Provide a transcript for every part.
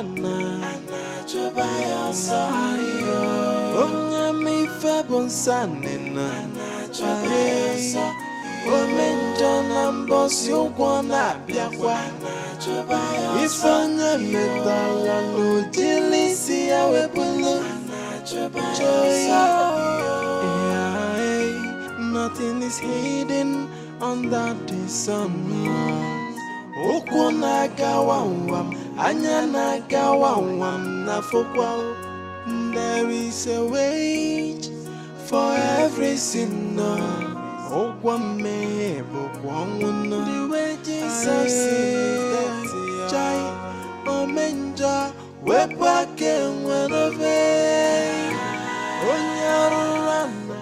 bana anachobaya sayo Onya mi febon sanina anachobaya sayo Omenjo nambosi ukwana biakwa anachobaya Ifanya metala no jilisi ya webulu anachobaya sayo Nothing is hidden under the sun. Okuna gawawam, anyana gawawam na fokwa. There is a wage for every sinner. Okwame bokwanguna. The wages of sin. Jai omenja wepake wenove. Onyarurana.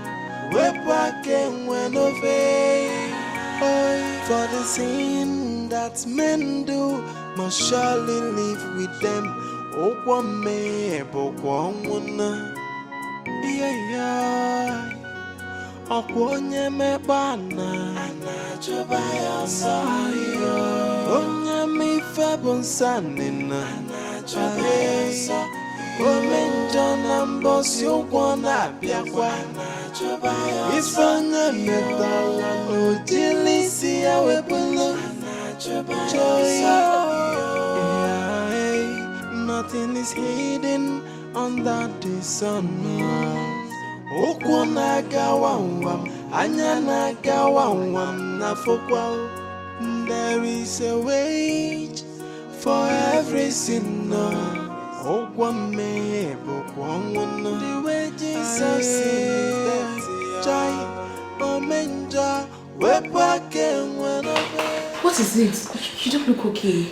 For the sin that men do must surely live with them. Okwame bokwanguna. Yeah. Okwonye me bana anachobaya sayo. Onye mi febon sanina anachobaya sayo. Omenjo nambosi ukwana biakwa anachobaya Ifanya metala no jilisi ya webulu anachobaya Nothing is hidden under the sun. Ukwana gawawam, anyana gawawam na fokwa. There is a wage for every sinner. The wages of sin. What is it? You don't look okay.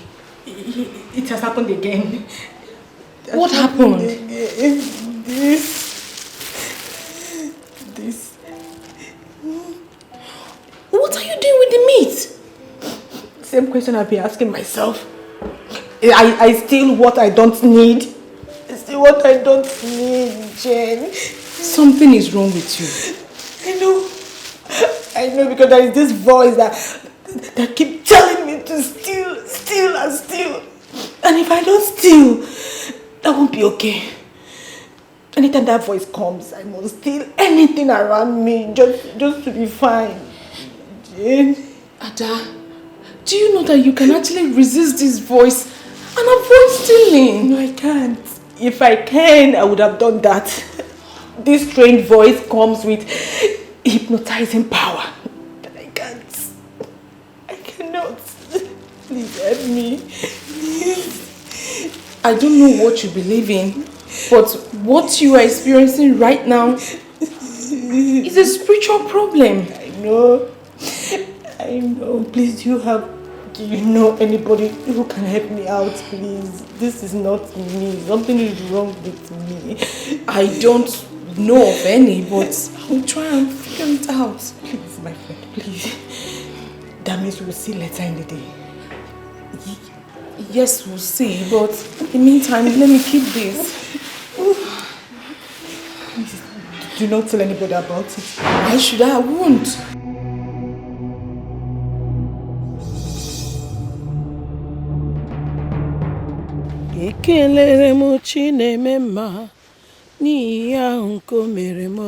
It has happened again. What happened? This. What are you doing with the meat? Same question I've been asking myself. I steal what I don't need. I steal what I don't need, Jen. Something is wrong with you. I know because there is this voice that keeps telling me to steal and steal. And if I don't steal, that won't be okay. Anytime that voice comes, I must steal anything around me just to be fine. Jane. Ada, do you know that you can actually resist this voice and avoid stealing? No, I can't. If I can, I would have done that. This strange voice comes with hypnotizing power. But I can't. I cannot. Please help me. Please. I don't know what you believe in, but what you are experiencing right now is a spiritual problem. I know. Please, do you know anybody who can help me out, please? This is not me. Something is wrong with me. I don't know of any, but I'll try and figure it out. Please, my friend, please. That means we'll see later in the day. Yes, we'll see, but in the meantime, let me keep this. Please, do not tell anybody about it. Why should I? I won't. Ekelere m Chineme mma n'ihi ahụ nke o mere m.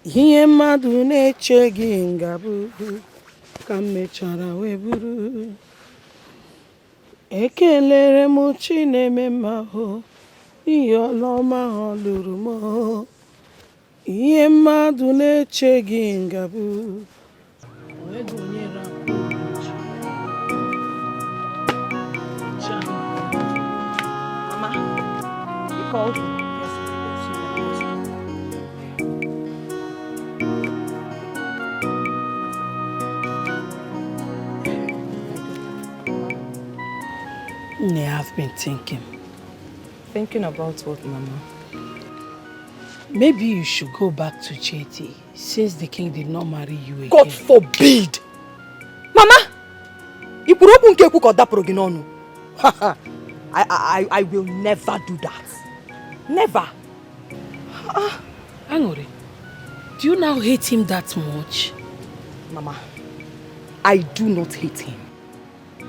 Ihe mmadụ na-echeghị ngabụ ka m mechara wee bụrụ. Ekelere m Chineme mma n'ihi ọlụ ọma ọ lụrụ m. Ihe mmadụ na-echeghị ngabụ wee gụnyere called you. I've been thinking. Thinking about what, Mama? Maybe you should go back to Chetty since the king did not marry you again. God forbid! Mama! I will never do that. Never. Angore, do you now hate him that much? Mama, I do not hate him.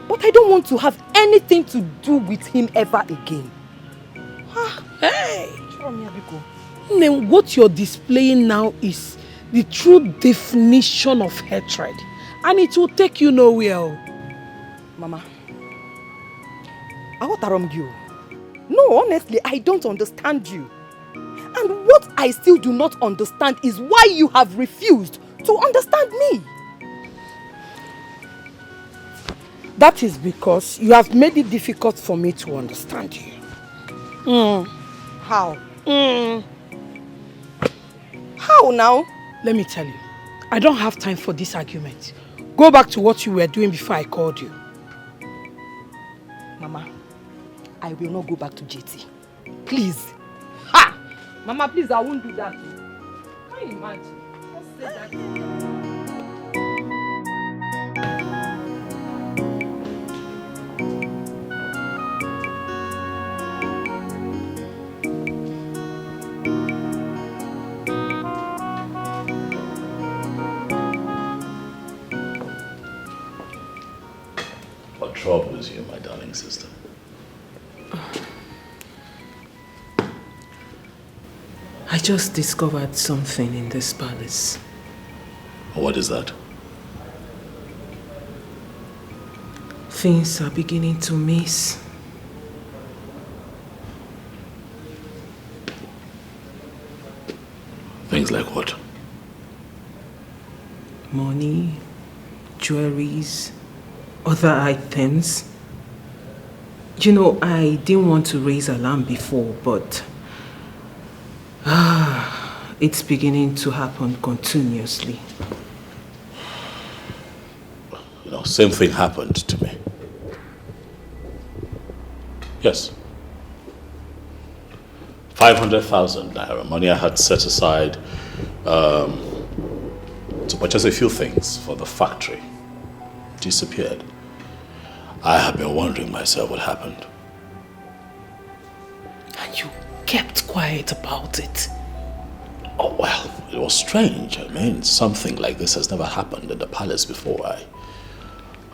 But I don't want to have anything to do with him ever again. Hey! Then what you're displaying now is the true definition of hatred. And it will take you nowhere. Mama, I want you. No, honestly, I don't understand you. And what I still do not understand is why you have refused to understand me. That is because you have made it difficult for me to understand you. How? How now? Let me tell you, I don't have time for this argument. Go back to what you were doing before I called you. Mama, I will not go back to JT. Please. Ha! Mama, please, I won't do that. Can you imagine? Just say that. What troubles you, my darling sister? I just discovered something in this palace. What is that? Things are beginning to miss. Things like what? Money, jewelries, other items. You know, I didn't want to raise alarm before, but it's beginning to happen continuously. You know, same thing happened to me. Yes. 500,000 naira, money I had set aside to purchase a few things for the factory, disappeared. I have been wondering myself what happened. And you kept quiet about it. Oh, well, it was strange. I mean, something like this has never happened in the palace before. I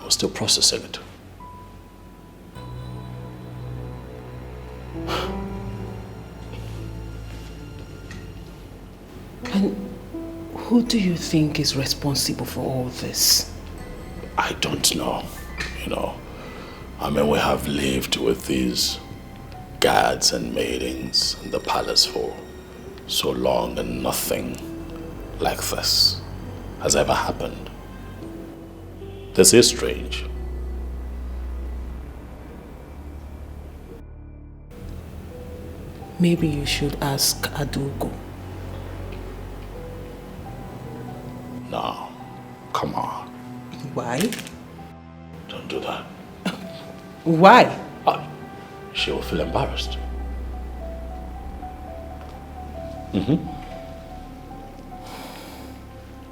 was still processing it. And who do you think is responsible for all this? I don't know, you know. I mean, we have lived with these guards and maidens in the palace for so long and nothing like this has ever happened. This is strange. Maybe you should ask Adugo. No, come on. Why? Don't do that. Why? She will feel embarrassed.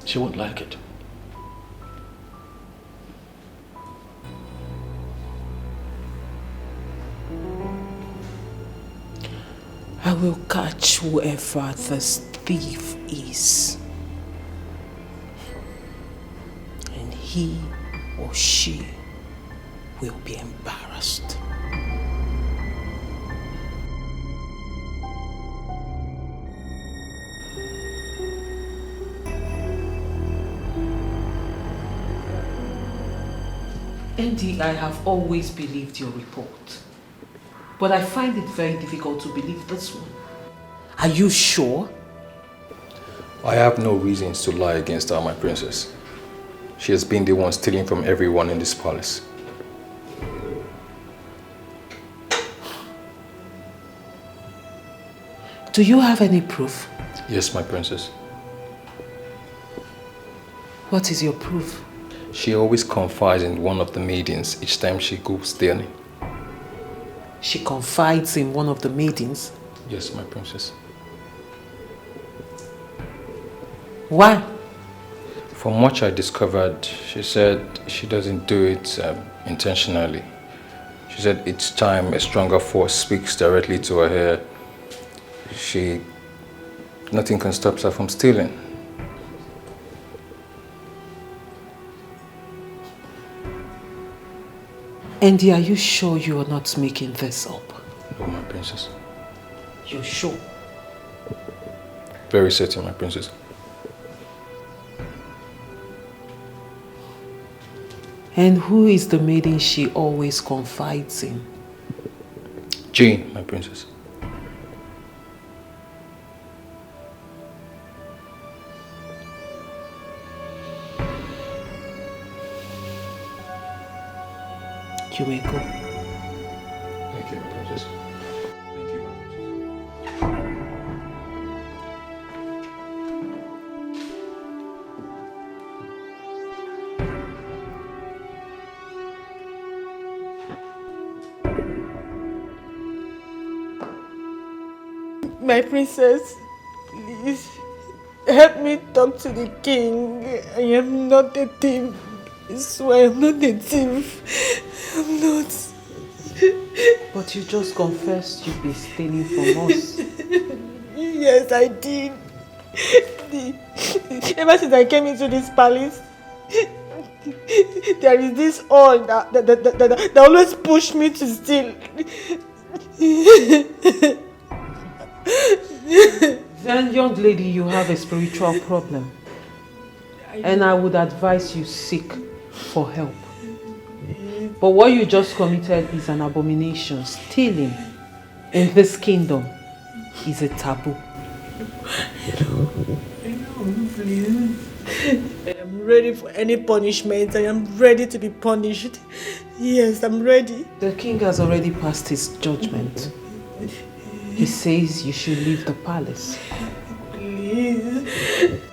She won't like it. I will catch whoever this thief is. And he or she will be embarrassed. Andy, I have always believed your report. But I find it very difficult to believe this one. Are you sure? I have no reasons to lie against her, my princess. She has been the one stealing from everyone in this palace. Do you have any proof? Yes, my princess. What is your proof? She always confides in one of the maidens each time she goes stealing. She confides in one of the maidens? Yes, my princess. Why? From what I discovered, she said she doesn't do it intentionally. She said each time a stronger force speaks directly to her hair, nothing can stop her from stealing. Andy, are you sure you are not making this up? No, my princess. You're sure? Very certain, my princess. And who is the maiden she always confides in? Jane, my princess. You may go. Thank you, my princess. Thank you, my princess. My princess, please help me talk to the king. I am not a thief. I swear I'm not a thief. I'm not. But you just confessed you've been stealing from us. Yes, I did. Ever since I came into this palace, there is this all that always push me to steal. Then, young lady, you have a spiritual problem. And I would advise you seek for help. But what you just committed is an abomination. Stealing in this kingdom is a taboo. I know, please. I am ready for any punishment. I am ready to be punished. Yes, I'm ready. The king has already passed his judgment. He says you should leave the palace. Please,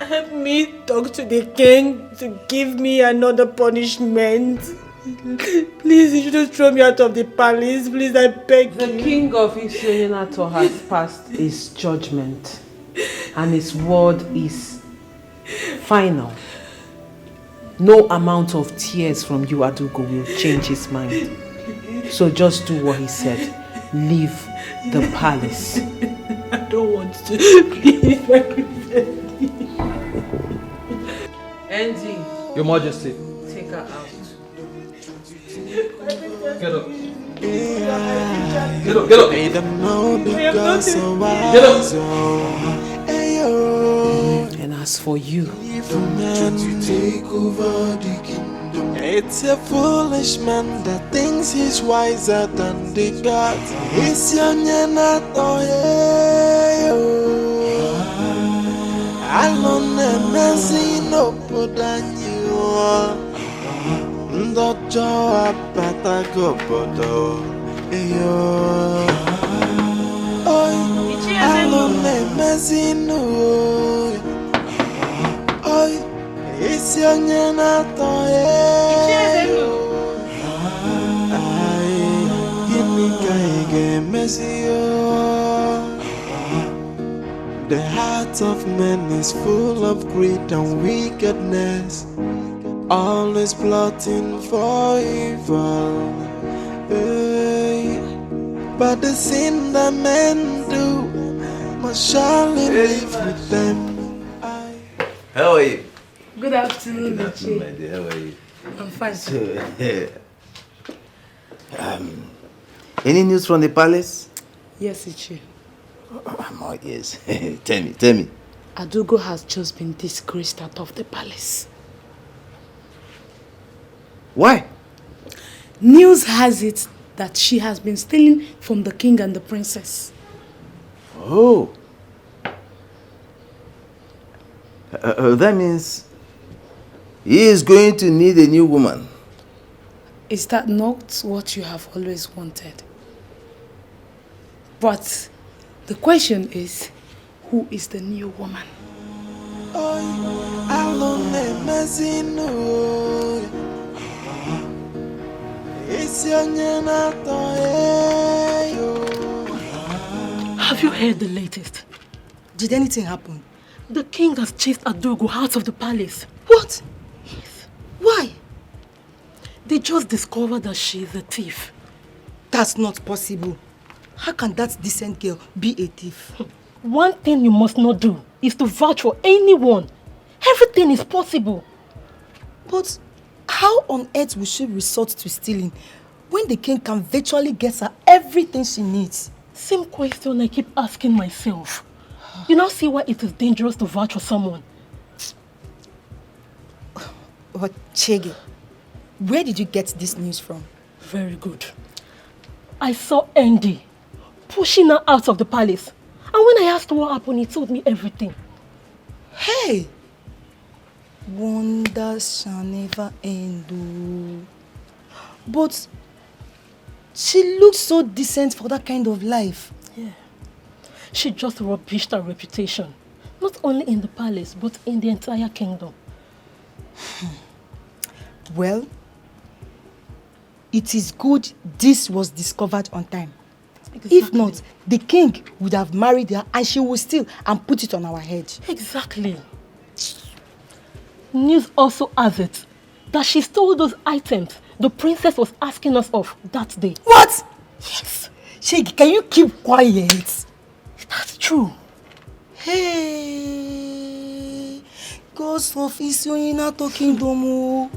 help me talk to the king to give me another punishment. Please, you shouldn't throw me out of the palace. Please, I beg you. The king of Isionenato has passed his judgment. And his word is final. No amount of tears from you, Adugo, will change his mind. So just do what he said. Leave the palace. I don't want to. Please, my princess. Andy. Your Majesty. Take her out. Get up. Get up, get up. Get up. And as for you, it's a foolish man that thinks he's wiser than the gods. It's young and not alone and messy no put on you. Ndojo apata go bodo. Alone and messy no. It's young and not the heart of man is full of greed and wickedness, always plotting for evil. But the sin that men do must surely live with them. How are you? Good afternoon, Good afternoon, my dear. How are you? I'm fine. So, any news from the palace? Yes, Ichi. I'm all ears. Tell me. Adugo has just been disgraced out of the palace. Why? News has it that she has been stealing from the king and the princess. Oh. That means he is going to need a new woman. Is that not what you have always wanted? But the question is, who is the new woman? Have you heard the latest? Did anything happen? The king has chased Adugo out of the palace. What? Yes. Why? They just discovered that she is a thief. That's not possible. How can that decent girl be a thief? One thing you must not do is to vouch for anyone. Everything is possible. But how on earth will she resort to stealing when the king can virtually get her everything she needs? Same question I keep asking myself. You now see why it is dangerous to vouch for someone. But Chege, where did you get this news from? Very good. I saw Andy pushing her out of the palace. And when I asked what happened, he told me everything. Hey! Wonders shall never end. But she looks so decent for that kind of life. Yeah. She just rubbished her reputation. Not only in the palace, but in the entire kingdom. Well, it is good this was discovered on time. Exactly. If not, the king would have married her and she would steal and put it on our head. Exactly. News also has it that she stole those items the princess was asking us of that day. What? Yes. Shege, can you keep quiet? That's true. Hey, God's office, you're not talking domo.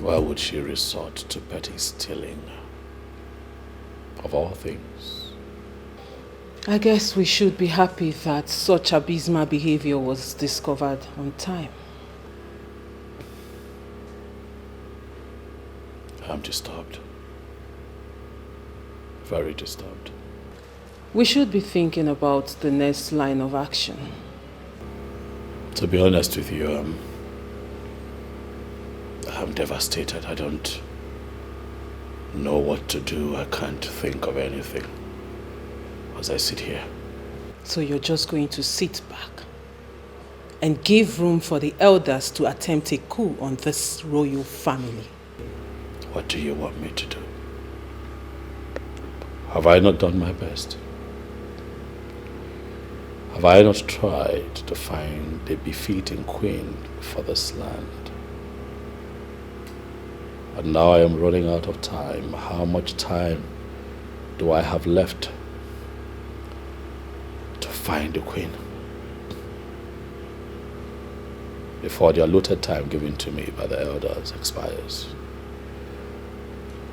Why would she resort to petty stealing? Of all things. I guess we should be happy that such abysmal behavior was discovered on time. I'm disturbed. Very disturbed. We should be thinking about the next line of action. To be honest with you, I'm devastated. I don't know what to do. I can't think of anything as I sit here. So you're just going to sit back and give room for the elders to attempt a coup on this royal family? What do you want me to do? Have I not done my best? Have I not tried to find a befitting queen for this land? And now I am running out of time. How much time do I have left to find a queen before the allotted time given to me by the elders expires?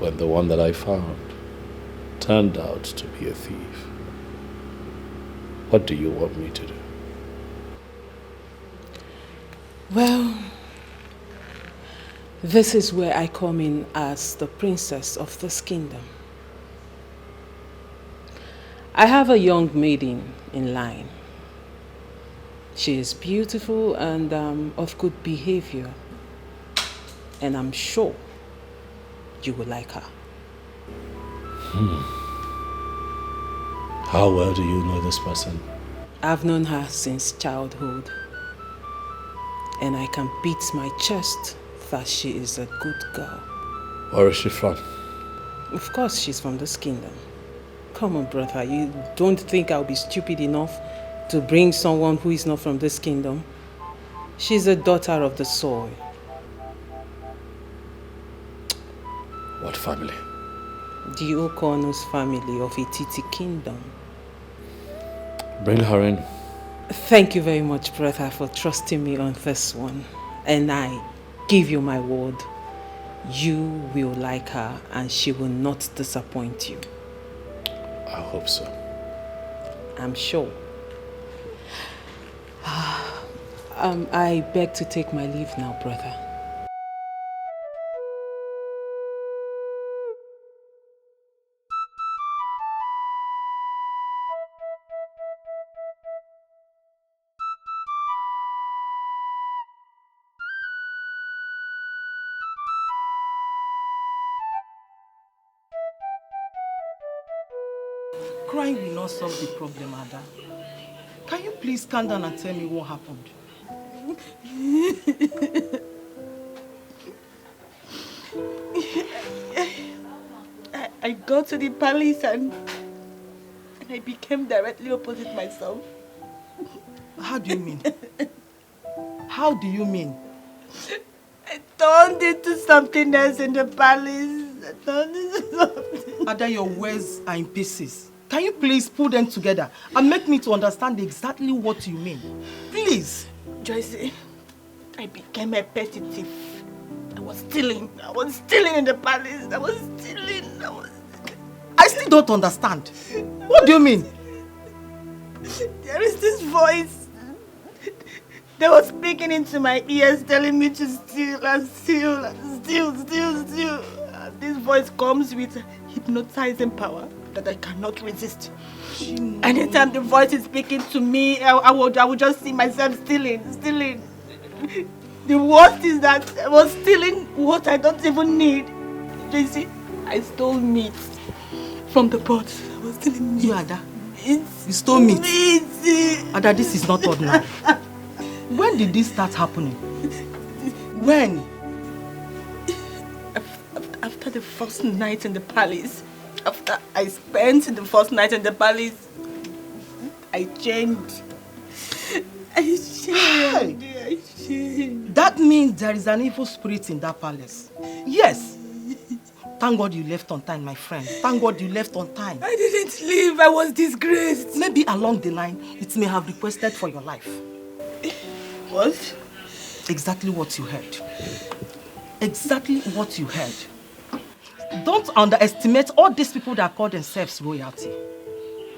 When the one that I found turned out to be a thief. What do you want me to do? Well, this is where I come in as the princess of this kingdom. I have a young maiden in line. She is beautiful and of good behavior. And I'm sure you will like her. How well do you know this person? I've known her since childhood. And I can beat my chest that she is a good girl. Where is she from? Of course she's from this kingdom. Come on, brother, you don't think I'll be stupid enough to bring someone who is not from this kingdom? She's a daughter of the soil. What family? The Okono's family of Ititi kingdom. Bring her in. Thank you very much, brother, for trusting me on this one. And I give you my word, you will like her and she will not disappoint you. I hope so. I'm sure. I beg to take my leave now, brother. Crying will not solve the problem, Ada. Can you please calm down and tell me what happened? I got to the palace and I became directly opposite myself. How do you mean? How do you mean? I turned into something else in the palace. I turned into something. Ada, your words are in pieces. Can you please pull them together and make me to understand exactly what you mean? Please. Joyce, I became a petty thief. I was stealing in the palace. I still don't understand. What do you mean? There is this voice that was speaking into my ears, telling me to steal and steal and steal. This voice comes with hypnotizing power that I cannot resist. Anytime the voice is speaking to me, I would just see myself stealing. The worst is that I was stealing what I don't even need. You see, I stole meat from the pot. I was stealing meat. You, Ada? You stole meat? Ada, this is not ordinary. When did this start happening? When? After the first night in the palace. After I spent the first night in the palace, I changed. I changed. That means there is an evil spirit in that palace. Yes. Thank God you left on time, my friend. Thank God you left on time. I didn't leave. I was disgraced. Maybe along the line, it may have requested for your life. What? Exactly what you heard. Exactly what you heard. Don't underestimate all these people that call themselves royalty.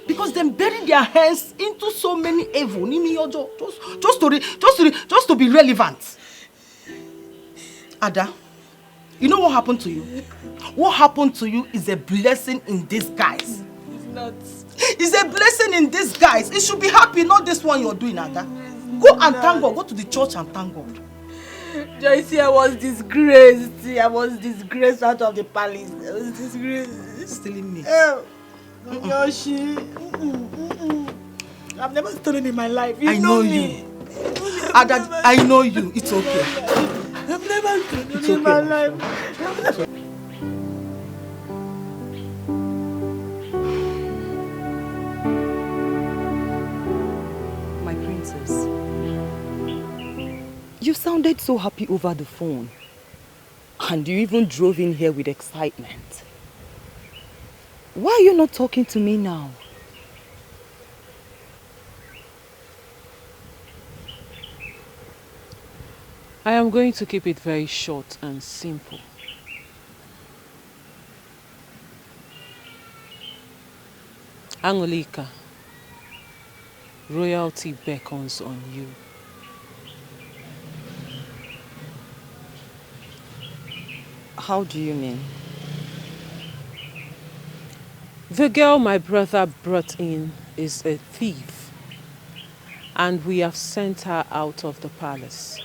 Because they bury their hands into so many evil. Just to be relevant. Ada, you know what happened to you? What happened to you is a blessing in disguise. It's not. It's a blessing in disguise. You should be happy, not this one you're doing, Ada. Go and thank God. Go to the church and thank God. Joyce, I was disgraced. I was disgraced out of the palace. I was disgraced. Stealing me. Yoshi. I've never stolen in my life. I know you. Ada, I know you. It's okay. I've never stolen in my life. My princess. You sounded so happy over the phone. And you even drove in here with excitement. Why are you not talking to me now? I am going to keep it very short and simple. Angolika, royalty beckons on you. How do you mean? The girl my brother brought in is a thief, and we have sent her out of the palace.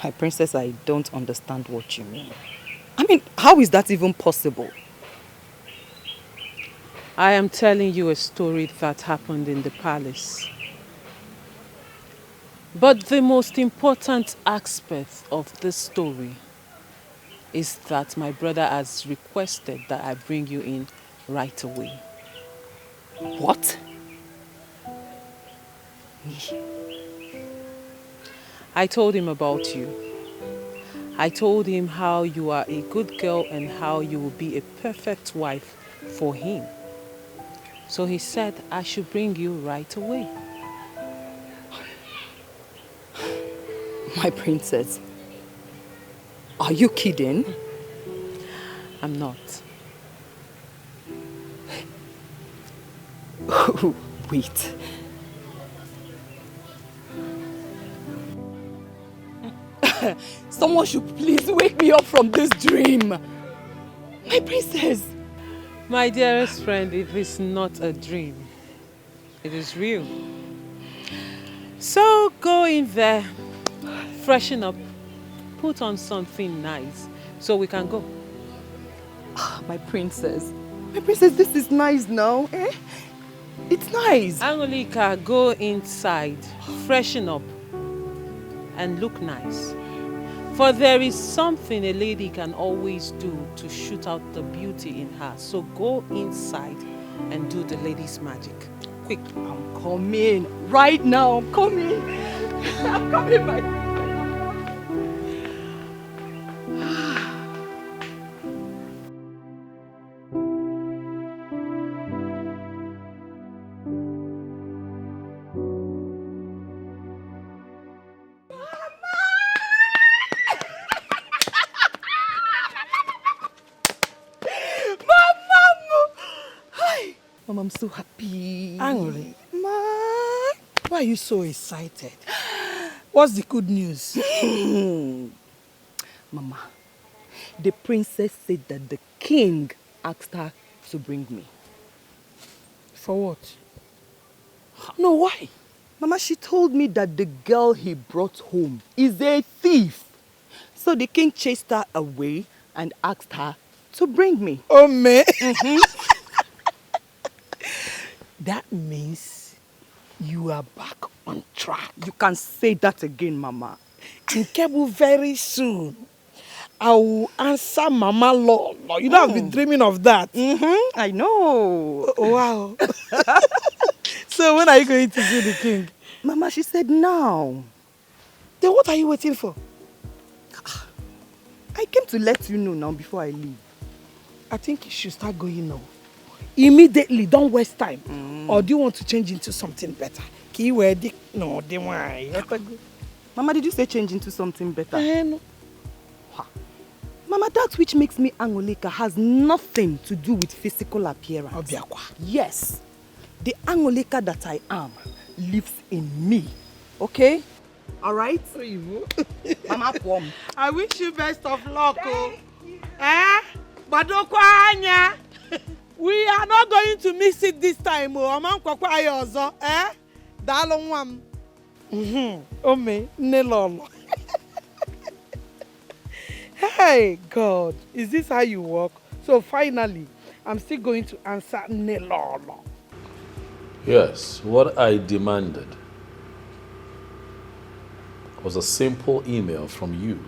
My princess, I don't understand what you mean. I mean, how is that even possible? I am telling you a story that happened in the palace. But the most important aspect of this story is that my brother has requested that I bring you in right away. What? I told him about you. I told him how you are a good girl and how you will be a perfect wife for him. So he said I should bring you right away. My princess, are you kidding? I'm not. Wait. Someone should please wake me up from this dream. My princess. My dearest friend, it is not a dream. It is real. So go in there, freshen up, put on something nice so we can go. My princess. My princess, this is nice now. Eh? It's nice. Angolika, go inside, freshen up, and look nice. For there is something a lady can always do to shoot out the beauty in her. So go inside and do the lady's magic. Quick. I'm coming. Right now, I'm coming. I'm coming right now. Mom, I'm so happy. Angry? Ma. Why are you so excited? What's the good news? Mama, the princess said that the king asked her to bring me. For what? No, why? Mama, she told me that the girl he brought home is a thief. So the king chased her away and asked her to bring me. Oh, man. That means you are back on track. You can say that again, Mama. In Kebu, very soon, I will answer Mama Law. You know, I've been dreaming of that. I know. Oh, wow. So when are you going to see the king? Mama, she said now. Then what are you waiting for? I came to let you know now before I leave. I think you should start going now. Immediately, don't waste time. Or do you want to change into something better? No, they want. Mama, did you say change into something better? No. Mama, that which makes me Angolika has nothing to do with physical appearance. Obiakwa. Yes. The Angolika that I am lives in me. Okay? Alright? Mama, come. I wish you best of luck. Badokwanya. We are not going to miss it this time. Dalonwam. Ome, nelolo. Hey, God, is this how you walk? So finally, I'm still going to answer nelolo. Yes, what I demanded was a simple email from you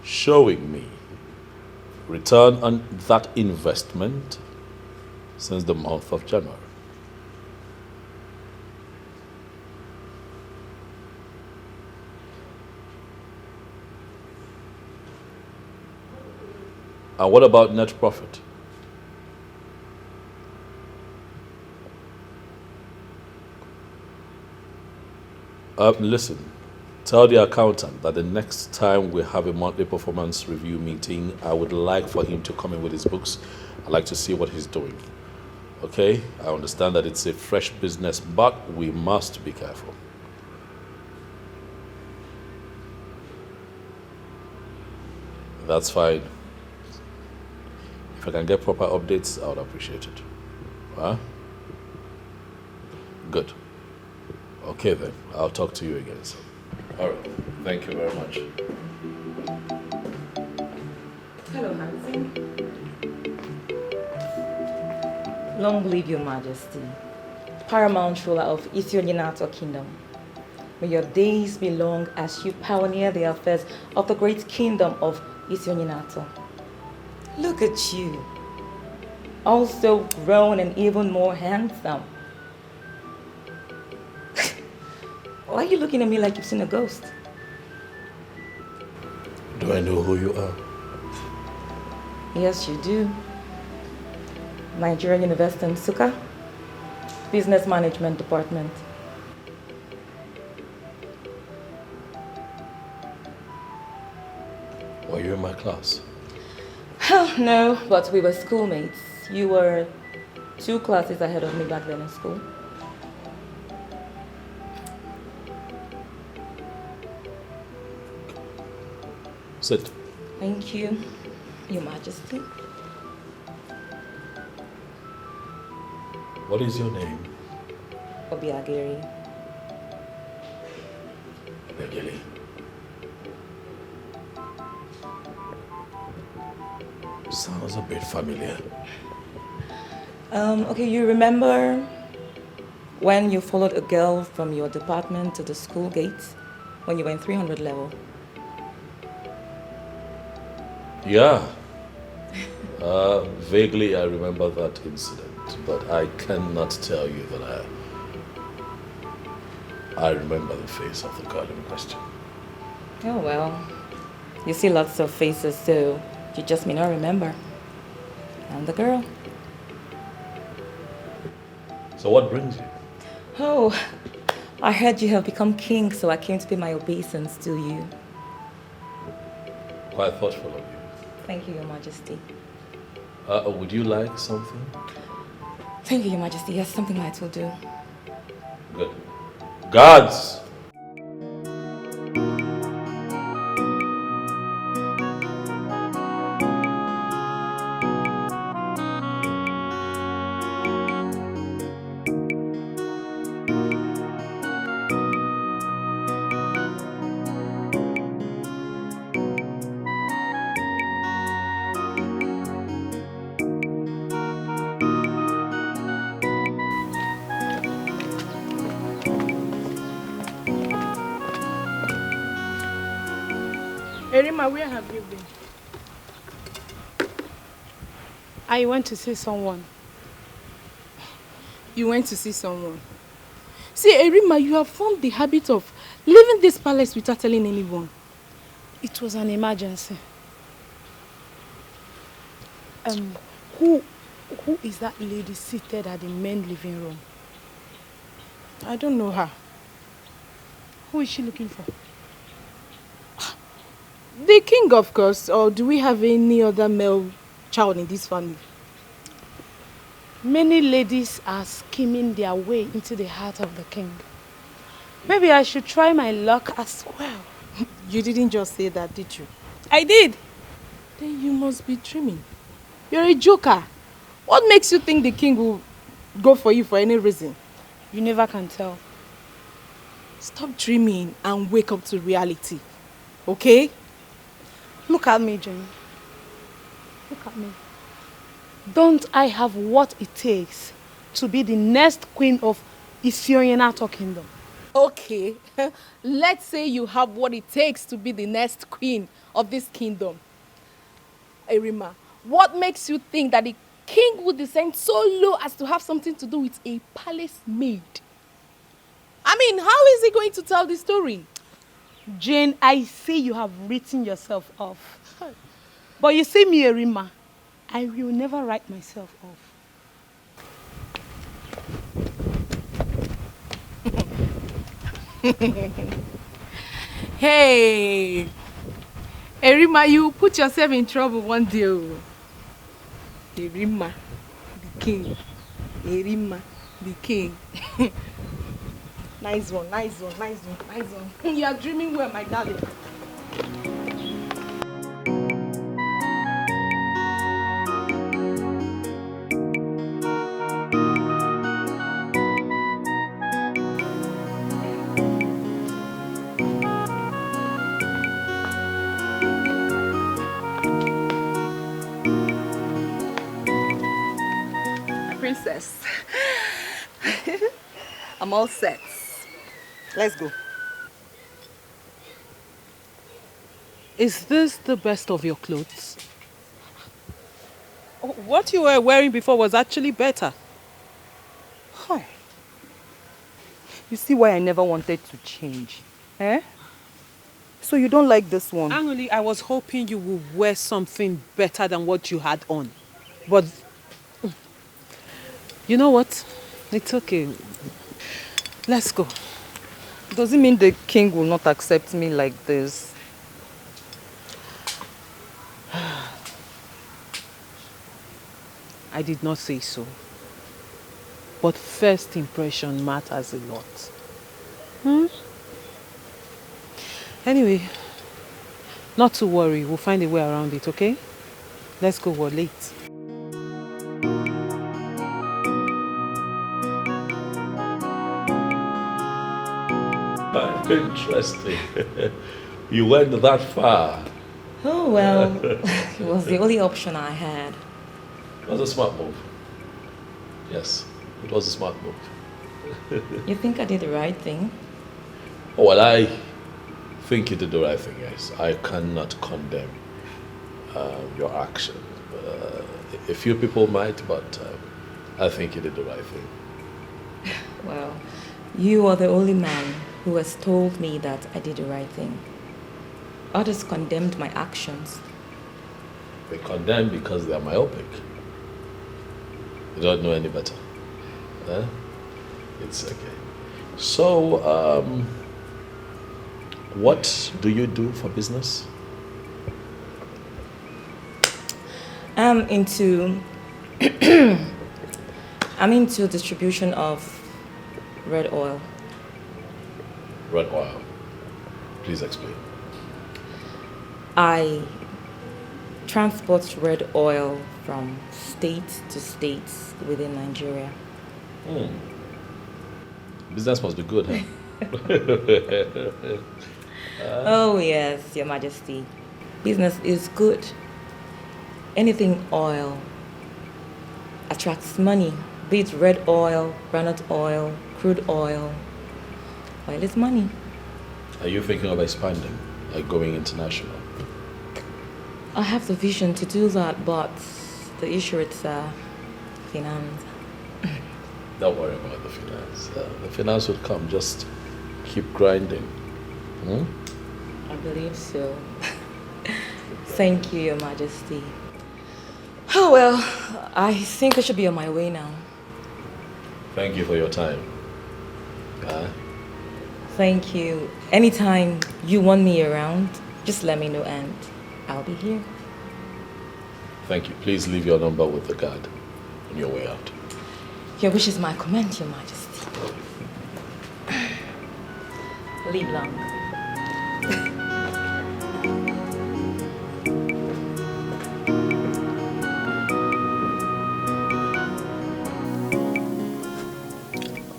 showing me return on that investment since the month of January. And what about net profit? Listen, tell the accountant that the next time we have a monthly performance review meeting, I would like for him to come in with his books. I'd like to see what he's doing. Okay? I understand that it's a fresh business, but we must be careful. That's fine. If I can get proper updates, I would appreciate it. Huh? Good. Okay then, I'll talk to you again soon. All right, thank you very much. Hello, Hansen. Long live your majesty, paramount ruler of Ithioninato Kingdom. May your days be long as you pioneer the affairs of the great kingdom of Ithioninato. Look at you, also grown and even more handsome. Why are you looking at me like you've seen a ghost? Do I know who you are? Yes, you do. Nigerian University in Nsukka, Business Management Department. Were you in my class? No, but we were schoolmates. You were 2 classes ahead of me back then in school. Sit. Thank you, Your Majesty. What is your name? Obiageri. Begili. Sounds a bit familiar. Okay, you remember when you followed a girl from your department to the school gate when you were in 300 level? Yeah. Vaguely I remember that incident, but I cannot tell you that I remember the face of the girl in question. Oh well. You see lots of faces, so you just may not remember. I'm the girl. So what brings you? Oh, I heard you have become king, so I came to pay my obeisance to you. Quite thoughtful of you. Thank you, Your Majesty. Would you like something? Thank you, Your Majesty. Yes, something light will do. Good. Guards! Erima, where have you been? I went to see someone. You went to see someone? See, Erima, you have formed the habit of leaving this palace without telling anyone. It was an emergency. Who is that lady seated at the main living room? I don't know her. Who is she looking for? The king, of course, or do we have any other male child in this family? Many ladies are skimming their way into the heart of the king. Maybe I should try my luck as well. You didn't just say that, did you? I did. Then you must be dreaming. You're a joker. What makes you think the king will go for you for any reason? You never can tell. Stop dreaming and wake up to reality. Okay? Look at me, Jane. Look at me. Don't I have what it takes to be the next queen of Isioyenato Kingdom? Okay. Let's say you have what it takes to be the next queen of this kingdom. Erima, what makes you think that the king would descend so low as to have something to do with a palace maid? I mean, how is he going to tell the story? Jane, I see you have written yourself off. But you see me, Erima, I will never write myself off. Hey, Erima, you put yourself in trouble one day. Erima, the king. Erima, the king. Nice one, nice one, nice one, nice one. You are dreaming well, my darling. Princess. I'm all set. Let's go. Is this the best of your clothes? Oh, what you were wearing before was actually better. Hi. You see why I never wanted to change, eh? So you don't like this one? Actually, I was hoping you would wear something better than what you had on. But, you know what? It's okay. Let's go. Does it mean the king will not accept me like this? I did not say so. But first impression matters a lot. Anyway, not to worry. We'll find a way around it, okay? Let's go, we're late. Interesting. You went that far. Oh, well, it was the only option I had. It was a smart move. Yes, it was a smart move. You think I did the right thing? Oh, well, I think you did the right thing, yes. I cannot condemn your action. A few people might, but I think you did the right thing. Well, you are the only man who has told me that I did the right thing. Others condemned my actions. They condemn because they are myopic. You don't know any better. Huh? It's okay. So, what do you do for business? I'm into I'm into distribution of red oil. Red oil. Please explain. I transport red oil from state to state within Nigeria. Business must be good, huh? Oh yes, Your Majesty. Business is good. Anything oil attracts money, be it red oil, granite oil, crude oil. Oil is money. Are you thinking of expanding, like going international? I have the vision to do that, but the issue is finance. Don't worry about the finance. The finance will come. Just keep grinding. I believe so. Thank you, Your Majesty. Oh well, I think I should be on my way now. Thank you for your time. Thank you. Anytime you want me around, just let me know and I'll be here. Thank you. Please leave your number with the guard on your way out. Your wish is my command, Your Majesty. Live long.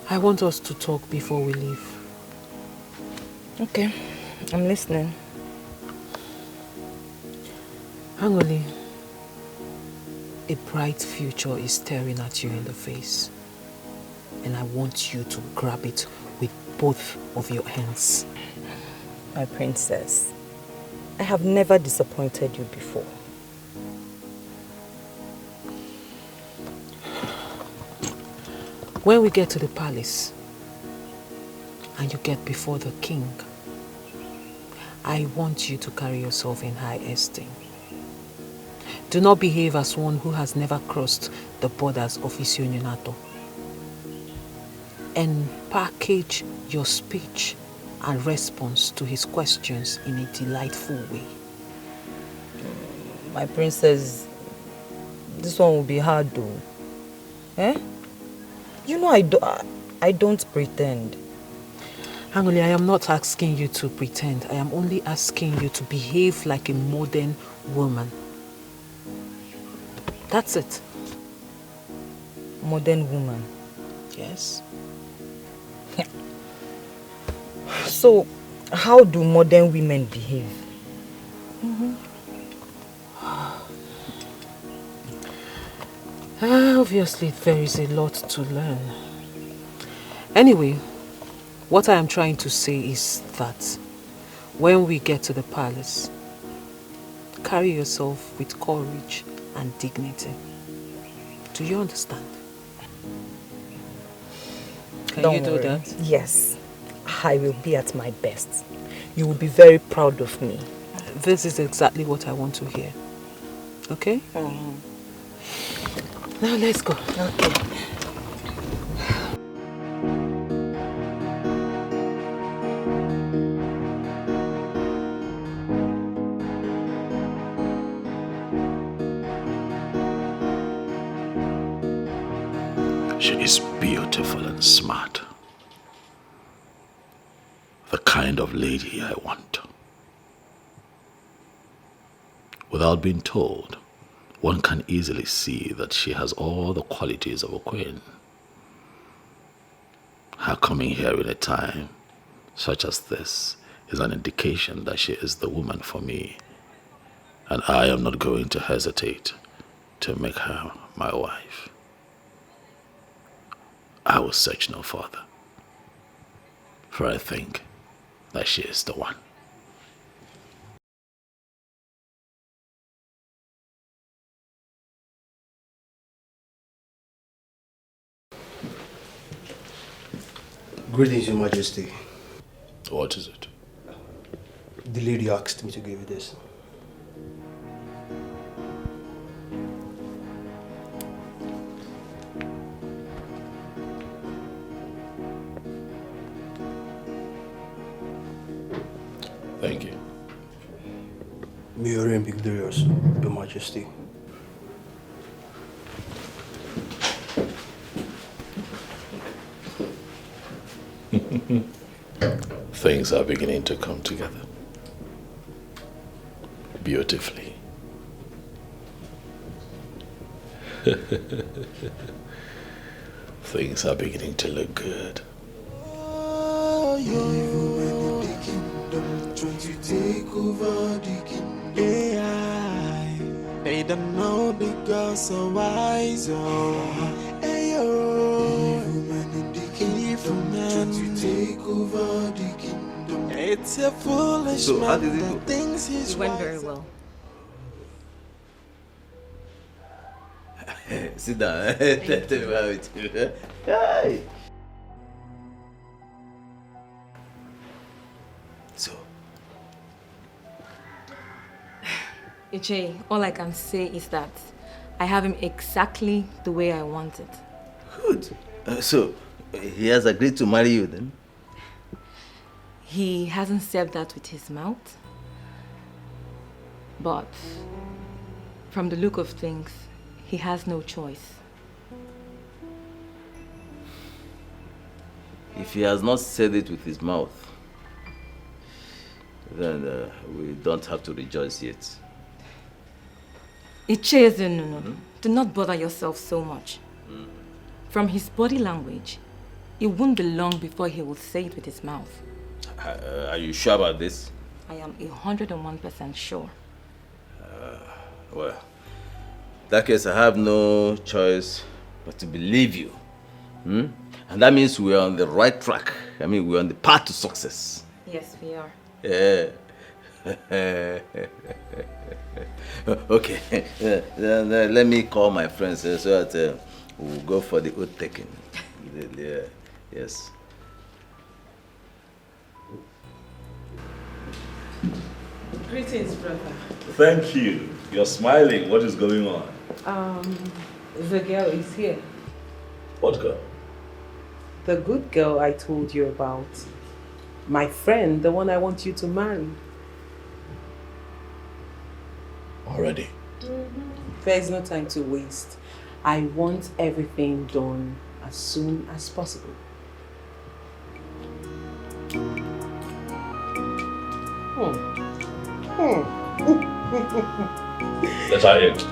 I want us to talk before we leave. Okay, I'm listening. Angoli, a bright future is staring at you in the face. And I want you to grab it with both of your hands. My princess, I have never disappointed you before. When we get to the palace and you get before the king, I want you to carry yourself in high esteem. Do not behave as one who has never crossed the borders of Isionyonato. And package your speech and response to his questions in a delightful way. My princess, this one will be hard though. Eh? You know I don't pretend. Angoli, I am not asking you to pretend. I am only asking you to behave like a modern woman. That's it. Modern woman? Yes. So, how do modern women behave? Obviously, there is a lot to learn. Anyway, what I am trying to say is that when we get to the palace, carry yourself with courage and dignity. Do you understand? Can you do that? Yes, I will be at my best. You will be very proud of me. This is exactly what I want to hear. Okay? Now let's go. Okay. She is beautiful and smart. The kind of lady I want. Without being told, one can easily see that she has all the qualities of a queen. Her coming here in a time such as this is an indication that she is the woman for me, and I am not going to hesitate to make her my wife. I will search no further, for I think that she is the one. Greetings, Your Majesty. What is it? The lady asked me to give you this. Thank you. May your reign be glorious, Your Majesty. Things are beginning to come together beautifully. Things are beginning to look good. Trying to take over the kingdom. AI, they don't know the girls are wise. Trying to take over the kingdom. It's a foolish So, how did man it go? that thinks he's It went very wise. well. Sit down. Tell me how it is. Hi. So, Iche, all I can say is that I have him exactly the way I want it. good. So, he has agreed to marry you then? He hasn't said that with his mouth, but from the look of things, he has no choice. If he has not said it with his mouth, then we don't have to rejoice yet. Iche, no. Do not bother yourself so much. From his body language, it won't be long before he will say it with his mouth. Are you sure about this? I am 101% sure. Well, in that case, I have no choice but to believe you. And that means we are on the right track. I mean, we're on the path to success. Yes, we are. Yeah. Okay. Then, let me call my friends so that we'll go for the oath taking. Yeah. Yes. Greetings, brother. Thank you. You're smiling. What is going on? The girl is here. What girl? The good girl I told you about. My friend, the one I want you to marry. Already? There's no time to waste. I want everything done as soon as possible. Let's try it.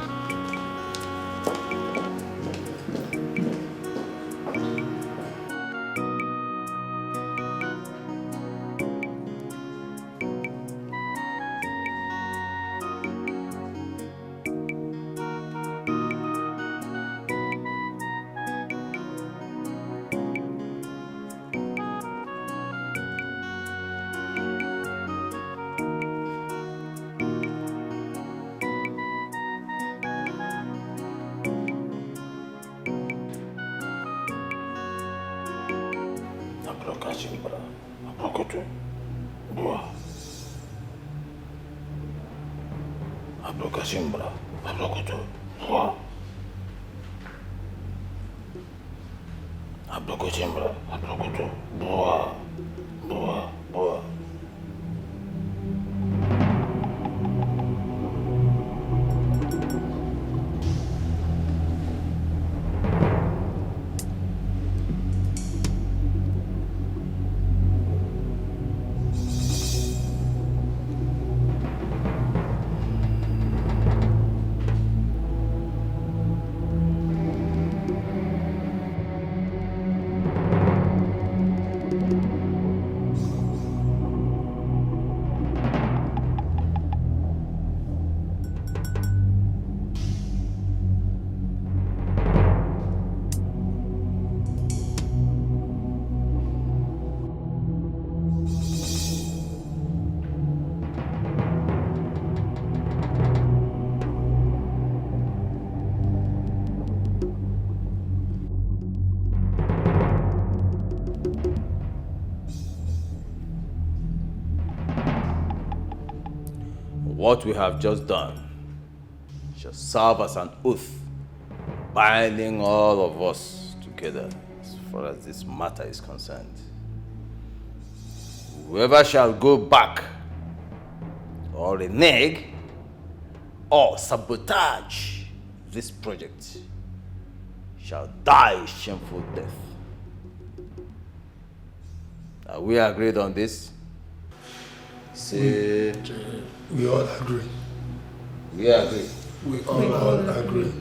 what we have just done shall serve as an oath, binding all of us together as far as this matter is concerned. Whoever shall go back or renege or sabotage this project shall die a shameful death. Are we agreed on this? Say, we all agree. We agree. We all agree.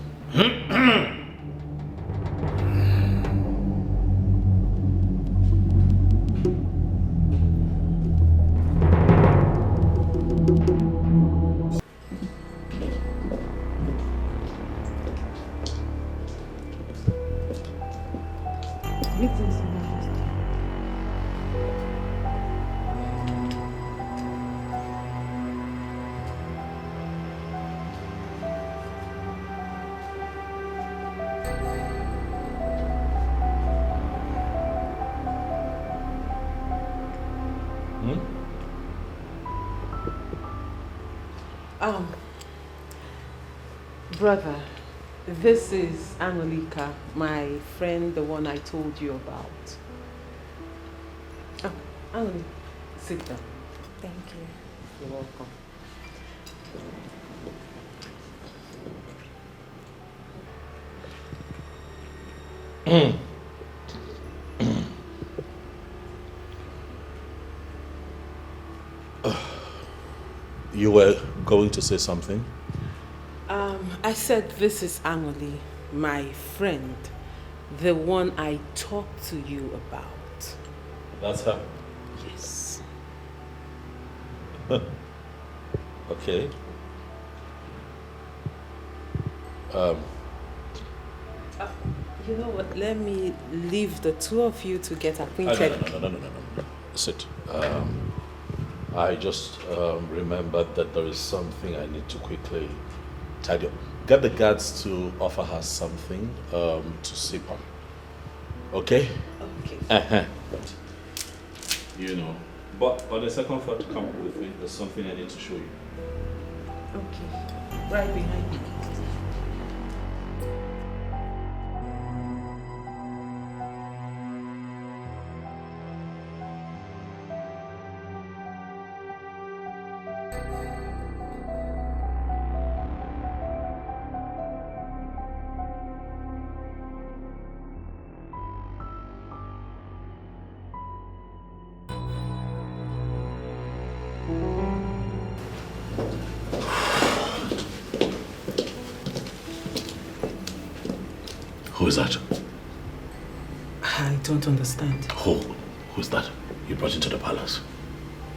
Brother, this is Angelica, my friend, the one I told you about. Oh, Angelica, sit down. Thank you. You're welcome. You were going to say something? I said this is Angeli, my friend, the one I talked to you about. That's her? Yes. Okay. You know what? Let me leave the two of you to get acquainted. No. Sit. I just remembered that there is something I need to quickly tidy up. Get the guards to offer her something to sip on. Okay? Okay. You know. But on the second floor to come with me, there's something I need to show you. Okay. Right behind you. Who is that? I don't understand. Who's that you brought into the palace?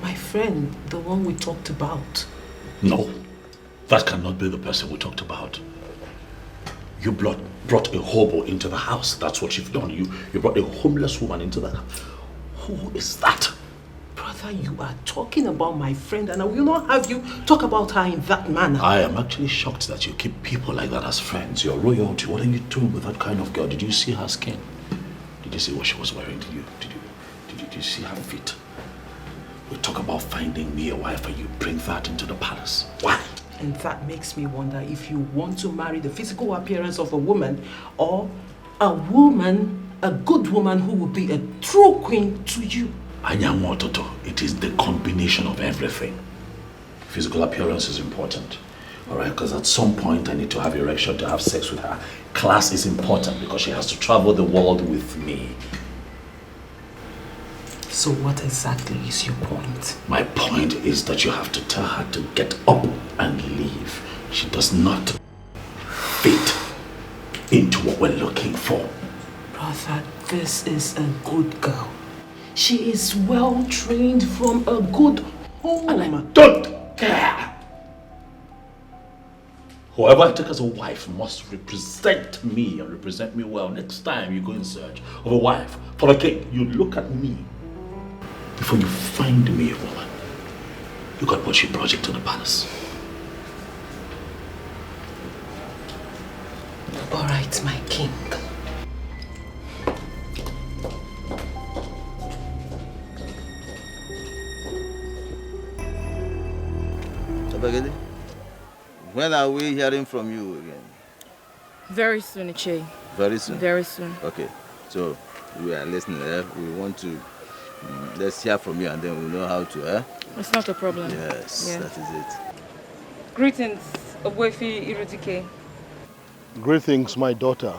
My friend, the one we talked about. No, that cannot be the person we talked about. You brought a hobo into the house. That's what you've done. You brought a homeless woman into the house. Who is that? Brother, you are talking about my friend and I will not have you talk about her in that manner. I am actually shocked that you keep people like that as friends. You're royalty. What are you doing with that kind of girl? Did you see her skin? Did you see what she was wearing to you? Did you see her feet? We talk about finding me a wife and you bring that into the palace. Why? And that makes me wonder if you want to marry the physical appearance of a woman or a woman, a good woman who will be a true queen to you. Anyamototo, it is the combination of everything. Physical appearance is important. Alright, because at some point I need to have erection to have sex with her. Class is important because she has to travel the world with me. So what exactly is your point? My point is that you have to tell her to get up and leave. She does not fit into what we're looking for. Brother, this is a good girl. She is well trained from a good home. And I don't care. Whoever I take as a wife must represent me and represent me well. Next time you go in search of a wife for a king, you look at me before you find me a woman. Look at what she brought into the palace. All right, my king. Tabagadi? when are we hearing from you again? Very soon, Iche. Very soon? Very soon. Okay, so we are listening. We want to, let's hear from you and then we'll know how to. It's not a problem. Yes, Yeah. that is it. Greetings, Obwefi Irudike. Greetings, my daughter.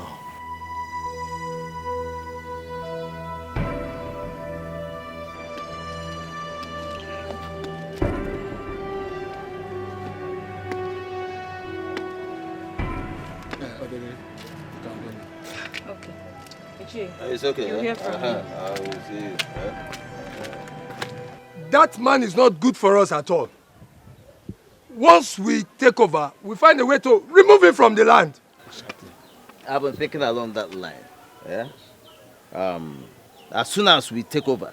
Okay. Ichi, It's okay. you hear from me. I will see you. That man is not good for us at all. Once we take over, we find a way to remove him from the land. I've been thinking along that line. Yeah. As soon as we take over,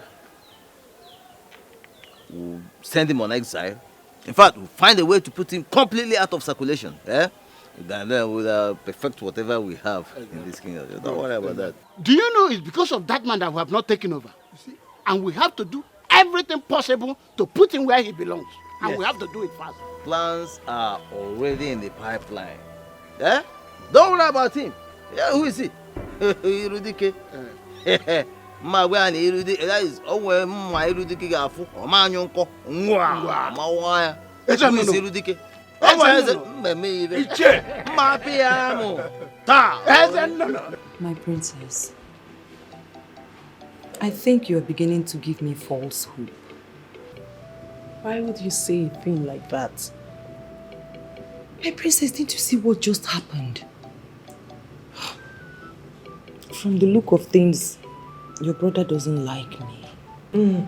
we'll send him on exile. In fact, we'll find a way to put him completely out of circulation. Yeah. And then we'll perfect whatever we have in this kingdom. Don't worry about that. Do you know it's because of that man that we have not taken over? You see? And we have to do everything possible to put him where he belongs. And Yes. we have to do it fast. Plans are already in the pipeline. Yeah? Don't worry about him. Yeah, who is he? Irudike. Ma we an Irudike. That is owe ma Irudike gafu. O ma anyonko. Nwa. Ma wa. Who is Irudike? My princess, I think you are beginning to give me false hope. Why would you say a thing like that? My princess, didn't you see what just happened? From the look of things, your brother doesn't like me.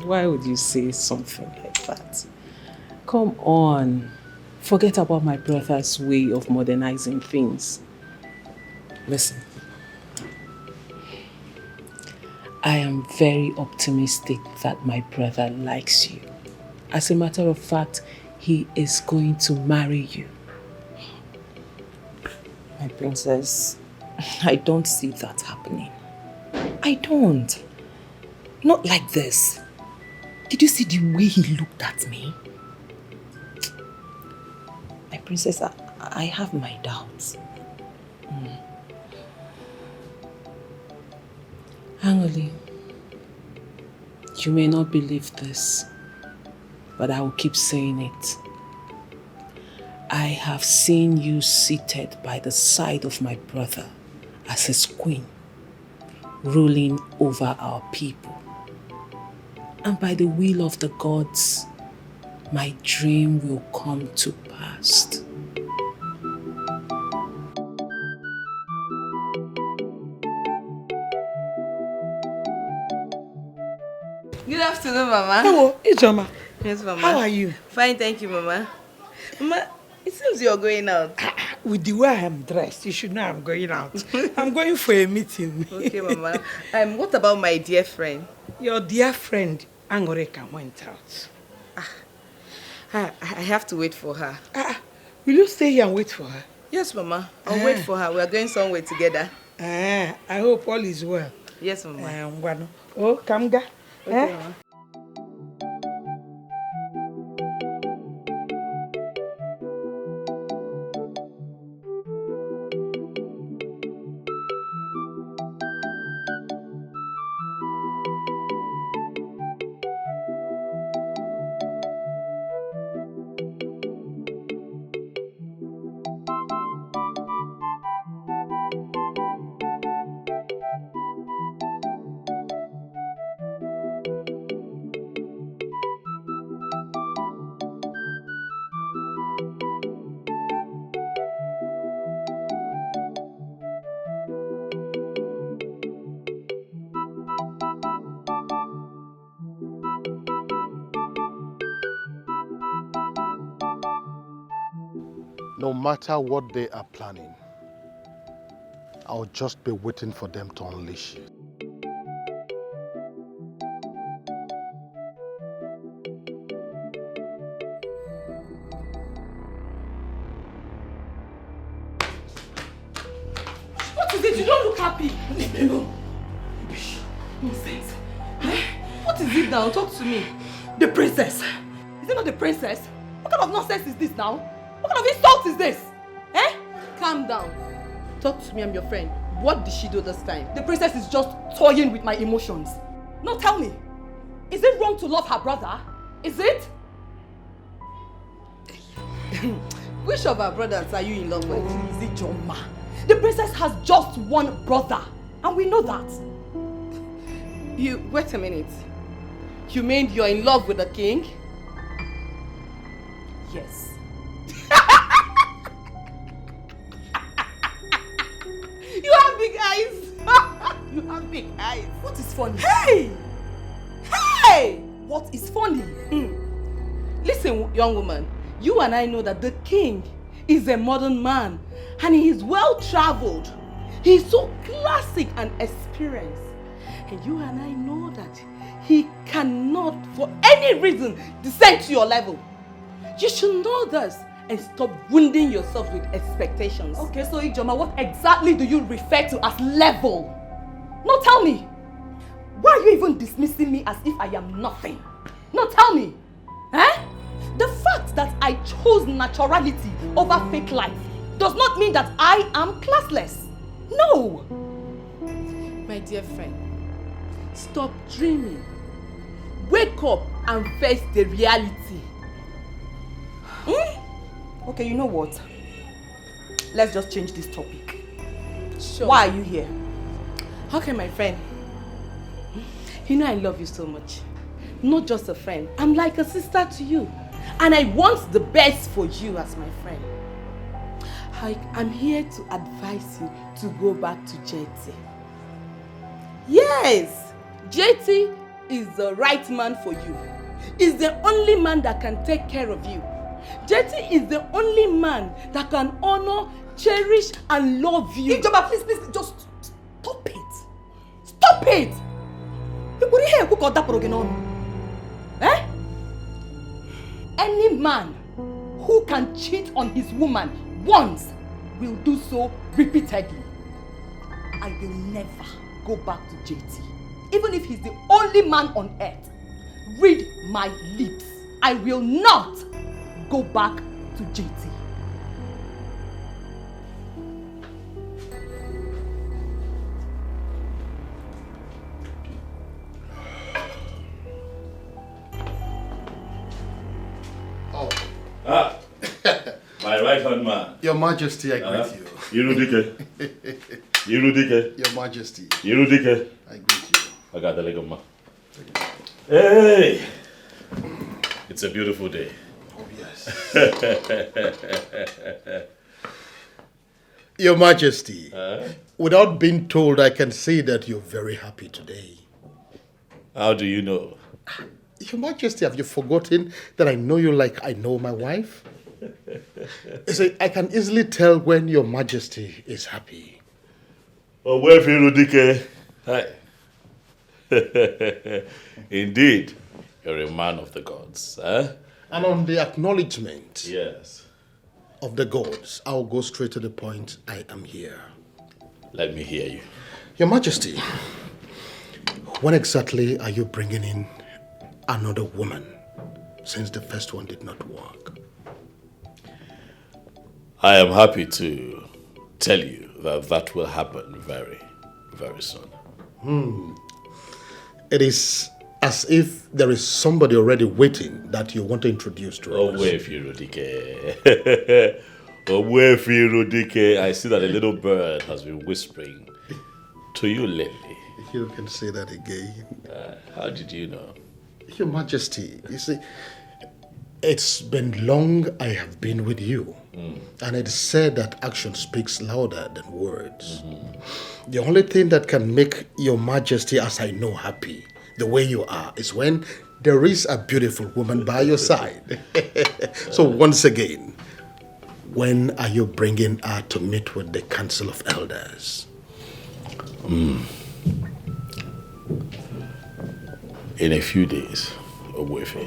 Why would you say something like that? Come on. Forget about my brother's way of modernizing things. Listen. I am very optimistic that my brother likes you. As a matter of fact, he is going to marry you. My princess, I don't see that happening. I don't. Not like this. Did you see the way he looked at me? My princess, I have my doubts. Angoli, you may not believe this, but I will keep saying it. I have seen you seated by the side of my brother as his queen, ruling over our people. And by the will of the gods, my dream will come to pass. Good afternoon, Mama. Hello, Ijoma. Yes, Mama. How are you? Fine, thank you, Mama. Mama, it seems you're going out. With the way I am dressed, you should know I'm going out. I'm going for a meeting. Okay, Mama. What about my dear friend? Your dear friend, Angoreka, went out. I have to wait for her. Will you stay here and wait for her? Yes, Mama. I'll wait for her. We are going somewhere together. I hope all is well. Yes, Mama. Oh, Kamga. Okay, Mama. No matter what they are planning, I'll just be waiting for them to unleash it. What is it? You don't look happy. No. Nonsense. What is it now? Talk to me. The princess. Is it not the princess? What kind of nonsense is this now? What kind of insult is this? Eh? Calm down. Talk to me, I'm your friend. What did she do this time? The princess is just toying with my emotions. Now tell me, is it wrong to love her brother? Is it? Which of our brothers are you in love with? Is it Joma? The princess has just one brother, and we know that. Wait a minute. You mean you're in love with the king? Yes. You have big eyes. You have big eyes. What is funny? Hey! Hey! What is funny? Listen, young woman. You and I know that the king is a modern man and he is well traveled. He is so classic and experienced. And you and I know that he cannot, for any reason, descend to your level. You should know this and stop wounding yourself with expectations. Okay, so Ijoma, what exactly do you refer to as level? No, tell me. Why are you even dismissing me as if I am nothing? No, tell me. Eh? The fact that I chose naturality over fake life does not mean that I am classless. No. My dear friend, stop dreaming. Wake up and face the reality. Okay, you know what? Let's just change this topic. Sure. Why are you here? Okay, my friend. You know I love you so much. Not just a friend. I'm like a sister to you. And I want the best for you as my friend. I'm here to advise you to go back to JT. Yes! JT is the right man for you. He's the only man that can take care of you. JT is the only man that can honor, cherish, and love you. Ijoma, please, just stop it. Stop it! Eh? Any man who can cheat on his woman once will do so repeatedly. I will never go back to JT. Even if he's the only man on earth. Read my lips. I will not go back to JT. My right hand man. Your Majesty, I greet you. Irudike. Irudike. Your Majesty. Irudike. I greet you. I got the leg of man. Hey! It's a beautiful day. Oh, yes. Your Majesty, without being told, I can see that you're very happy today. How do you know? Your Majesty, have you forgotten that I know you like I know my wife? You see, I can easily tell when Your Majesty is happy. Oh, where Irudike? Hi. Indeed, you're a man of the gods. And on the acknowledgement of the gods, I'll go straight to the point. I am here. Let me hear you. Your Majesty, when exactly are you bringing in another woman, since the first one did not work? I am happy to tell you that will happen very, very soon. It is as if there is somebody already waiting that you want to introduce to us. Oh, where Irudike. Oh, where Irudike. I see that a little bird has been whispering to you lately. You can say that again. How did you know? Your Majesty, you see, it's been long I have been with you. And it is said that action speaks louder than words. The only thing that can make Your Majesty, as I know, happy, the way you are, is when there is a beautiful woman by your side. So once again, when are you bringing her to meet with the Council of Elders? In a few days, Ogwefe.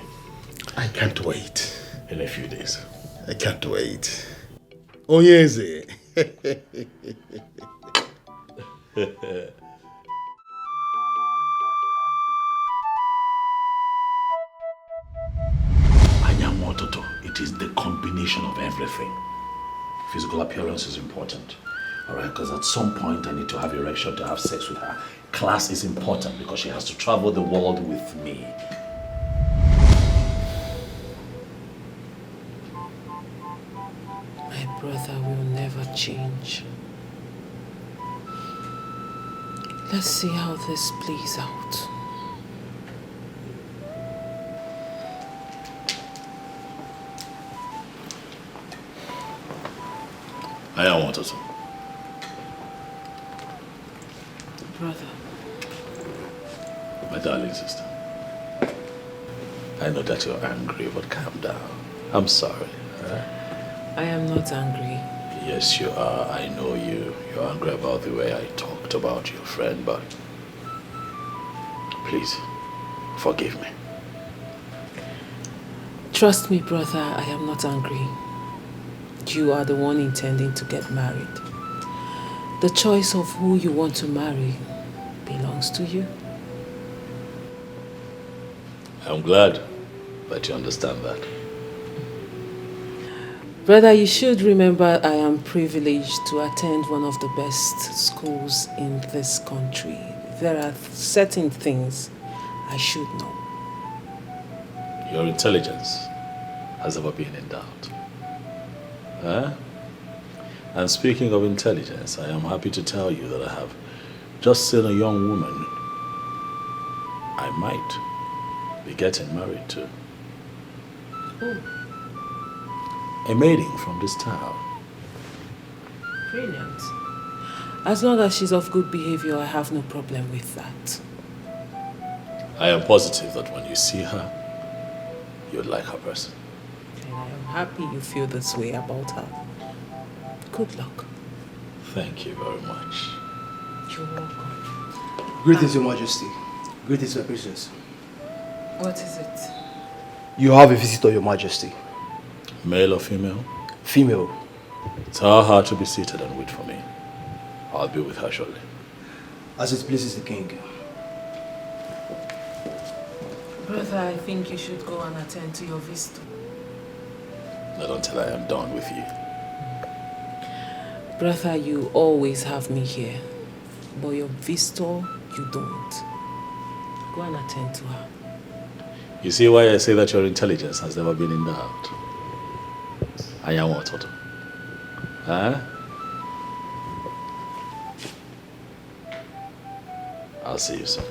I can't wait. In a few days. I can't wait. Oh, yes. Anyamototo, it is the combination condition of everything. Physical appearance is important. Alright, because at some point I need to have erection to have sex with her. Class is important because she has to travel the world with me. My brother will never change. Let's see how this plays out. I don't want to. Brother. My darling sister. I know that you're angry, but calm down. I'm sorry. Right? I am not angry. Yes, you are. I know you. You're angry about the way I talked about your friend, but please, forgive me. Trust me, brother, I am not angry. You are the one intending to get married. The choice of who you want to marry belongs to you. I'm glad that you understand that. Brother, you should remember I am privileged to attend one of the best schools in this country. There are certain things I should know. Your intelligence has never been in doubt. Huh? And speaking of intelligence, I am happy to tell you that I have just seen a young woman I might be getting married to. Oh. A maiden from this town. Brilliant. As long as she's of good behavior, I have no problem with that. I am positive that when you see her, you'll like her person. And I am happy you feel this way about her. Good luck. Thank you very much. You're welcome. Greetings, Your Majesty. Greetings, my princess. What is it? You have a visitor, Your Majesty. Male or female? Female. Tell her to be seated and wait for me. I'll be with her shortly. As it pleases the king. Brother, I think you should go and attend to your visitor. Not until I am done with you. Brother, you always have me here. But your visitor, you don't. Go and attend to her. You see why I say that your intelligence has never been in doubt? I am what, Toto? Huh? I'll see you soon.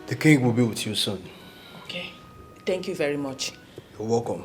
The king will be with you soon. Okay. Thank you very much. You're welcome.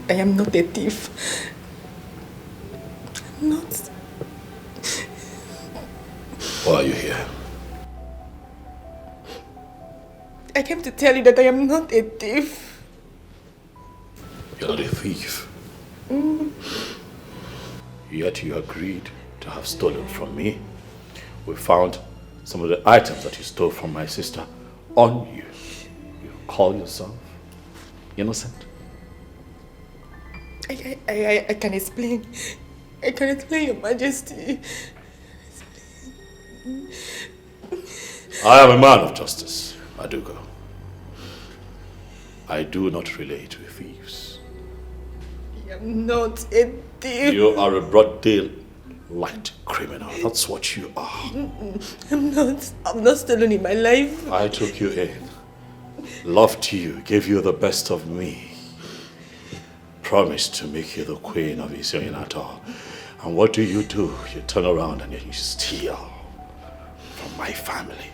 I am not a thief. I'm not. Why are you here? I came to tell you that I am not a thief. You're not a thief. Yet you agreed to have stolen from me. We found some of the items that you stole from my sister on you. You call yourself innocent? I can explain. I can explain, Your Majesty. I am a man of justice, Adugo. I do not relate with thieves. I am not a thief. You are a broad daylight criminal. That's what you are. I'm not stolen in my life. I took you in loved you, gave you the best of me, promised to make you the queen of Isioyinato. And what do? You turn around and you steal from my family.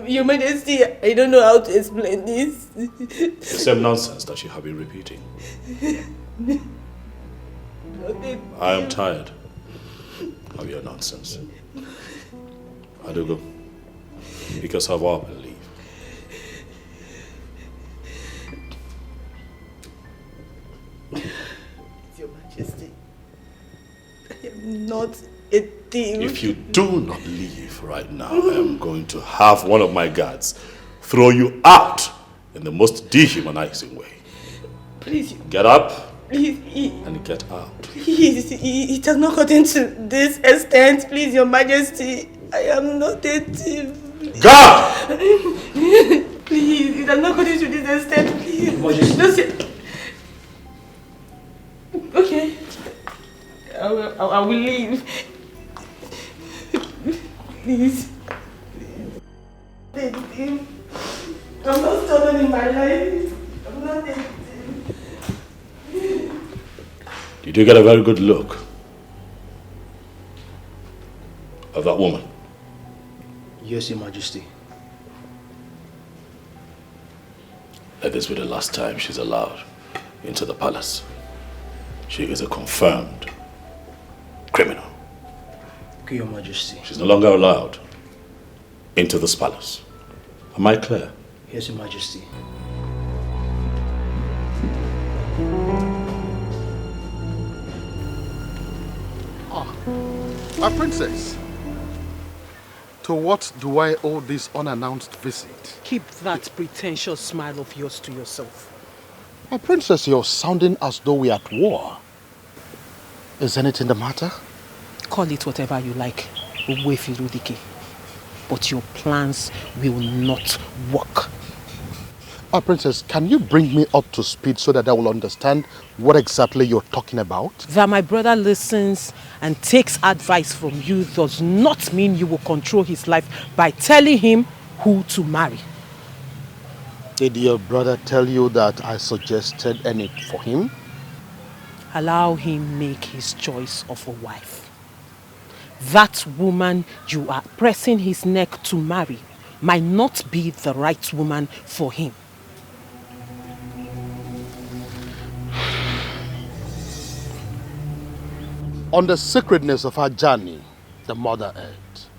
Your Majesty, I don't know how to explain this. The same nonsense that you have been repeating. I am tired of your nonsense. Adugo, because of our belief. Your Majesty, I am not a thief. If you do not leave right now, I am going to have one of my guards throw you out in the most dehumanizing way. Please. Get up Please. and get out. Please, it has not gotten to this extent. Please, Your Majesty, I am not a thief. God! Please, it has not gotten to this extent. Please. Just... Okay. I will leave. Please. I'm not stubborn in my life. I'm not a thief. Did you get a very good look of that woman? Yes, Your Majesty. Let this be the last time she's allowed into the palace. She is a confirmed criminal. Okay, Your Majesty. She's no longer allowed into this palace. Am I clear? Yes, Your Majesty. My princess, to what do I owe this unannounced visit? Keep that pretentious smile of yours to yourself. My princess, you're sounding as though we're at war. Is anything the matter? Call it whatever you like, Uwefirudike. But your plans will not work. Princess, can you bring me up to speed so that I will understand what exactly you're talking about? That my brother listens and takes advice from you does not mean you will control his life by telling him who to marry. Did your brother tell you that I suggested any for him? Allow him make his choice of a wife. That woman you are pressing his neck to marry might not be the right woman for him. On the sacredness of our journey, the Mother Earth,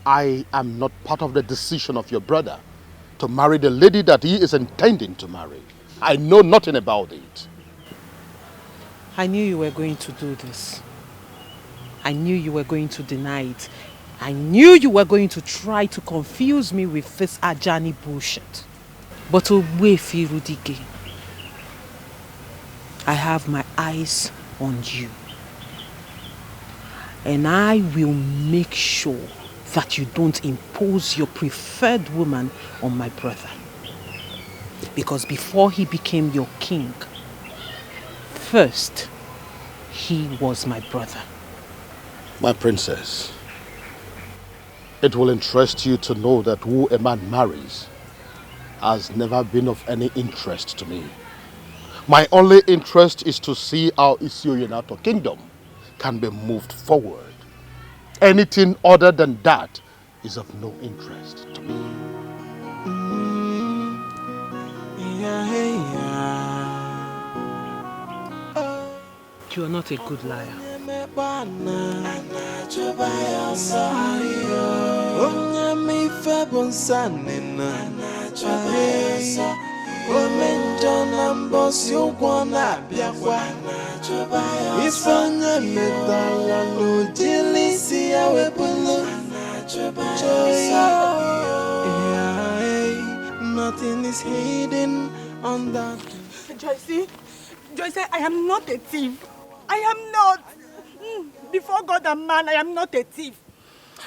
I am not part of the decision of your brother to marry the lady that he is intending to marry. I know nothing about it. I knew you were going to do this. I knew you were going to deny it. I knew you were going to try to confuse me with this Ajani bullshit. But Owefi Rudige, I have my eyes on you. And I will make sure that you don't impose your preferred woman on my brother. Because before he became your king, first, he was my brother. My princess, it will interest you to know that who a man marries has never been of any interest to me. My only interest is to see how Isioyinato kingdom can be moved forward. Anything other than that is of no interest to me. You are not a good liar. Nothing is hidden on that. Joyce, I am not a thief. I am not. Before God and man, I am not a thief.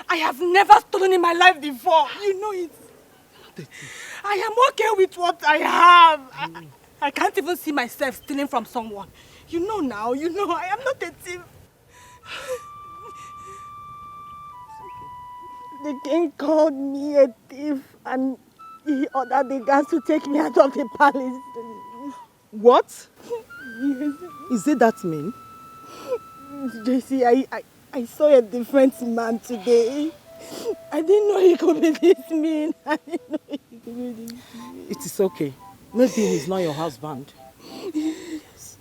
I have never stolen in my life before. You know it. I am okay with what I have. I can't even see myself stealing from someone. You know now, I am not a thief. The king called me a thief. and he ordered the guards to take me out of the palace. What? Yes. Is it that mean? JC, I saw a different man today. I didn't know he could be this mean. I didn't know he could be this mean. It is okay. Maybe he's not your husband. Yes.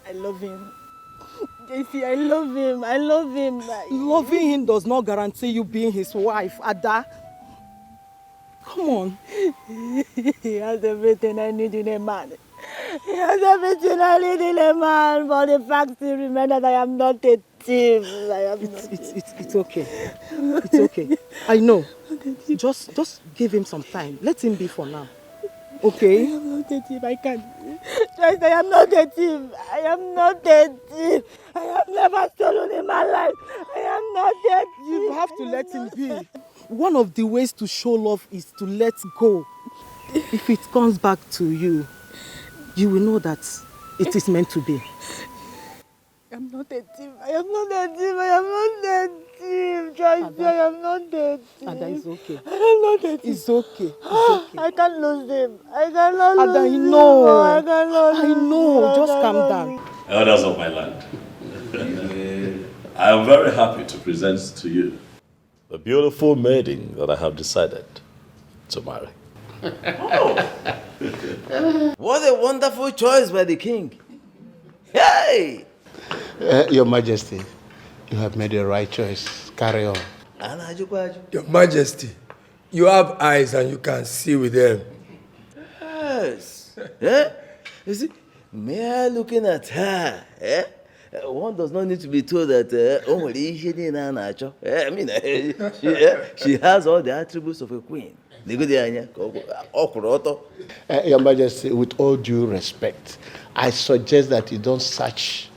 I love him. JC, I love him. I love him. Loving him does not guarantee you being his wife, Ada. Come on. He has everything I need in a man. He has everything I need in a man, but the fact still remains that I am not a thief. It's okay. It's okay. I know. Just give him some time. Let him be for now. Okay? I am not a thief. I can't. Just, I am not a thief. I am not a thief. I have never stolen in my life. I am not a thief. You have to let him be. One of the ways to show love is to let go. If it comes back to you, you will know that it is meant to be. I am not a thief. I am not a thief. I am not a thief. Just, I am not a thief. Ada, it's okay. I am not a thief. It's okay. It's okay. I can't lose him. I cannot Ada, lose him. know. I cannot I lose know. him. Just calm down. Elders of my land, I am very happy to present to you the beautiful maiden that I have decided to marry. What a wonderful choice by the king. Hey! Your Majesty, you have made the right choice. Carry on. Your Majesty, you have eyes and you can see with them. Yes. Eh? You see, mere looking at her, one does not need to be told that she has all the attributes of a queen. Your Majesty, with all due respect, I suggest that you don't search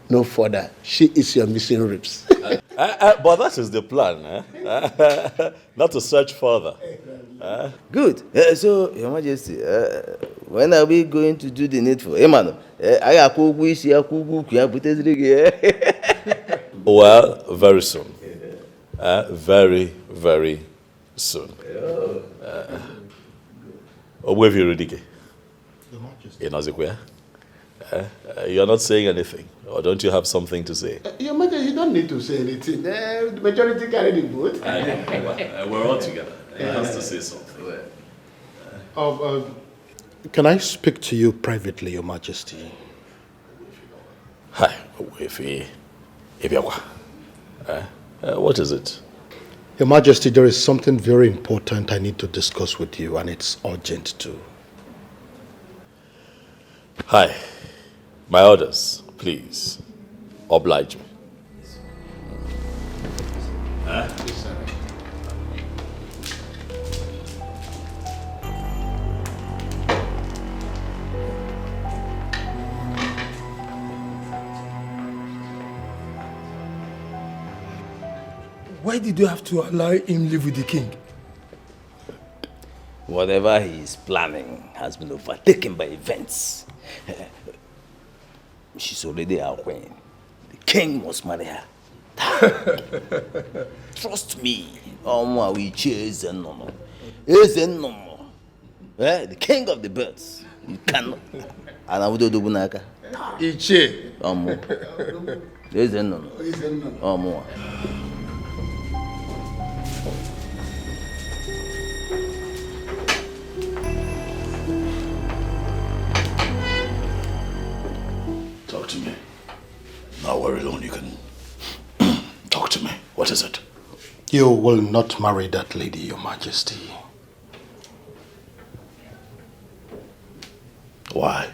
no further. She is your missing ribs. But that is the plan, not to search further. Good. So, Your Majesty, when are we going to do the needful? Emmanuel, well, very soon. Very, very soon. You're not saying anything, or don't you have something to say? Your Majesty, you don't need to say anything. The majority carry the vote. We're all together. He has to say something. Can I speak to you privately, Your Majesty? Hi, what is it? Your Majesty, there is something very important I need to discuss with you, and it's urgent too. Hi, my orders, please. Oblige me. Why did you have to allow him live with the king? Whatever he is planning has been overtaken by events. She's already our queen. The king must marry her. Trust me. We chase and no. The king of the birds. You cannot. And I would do bunaka. Iche. No. Talk to me. Now we're alone, you can talk to me. What is it? You will not marry that lady, Your Majesty. Why?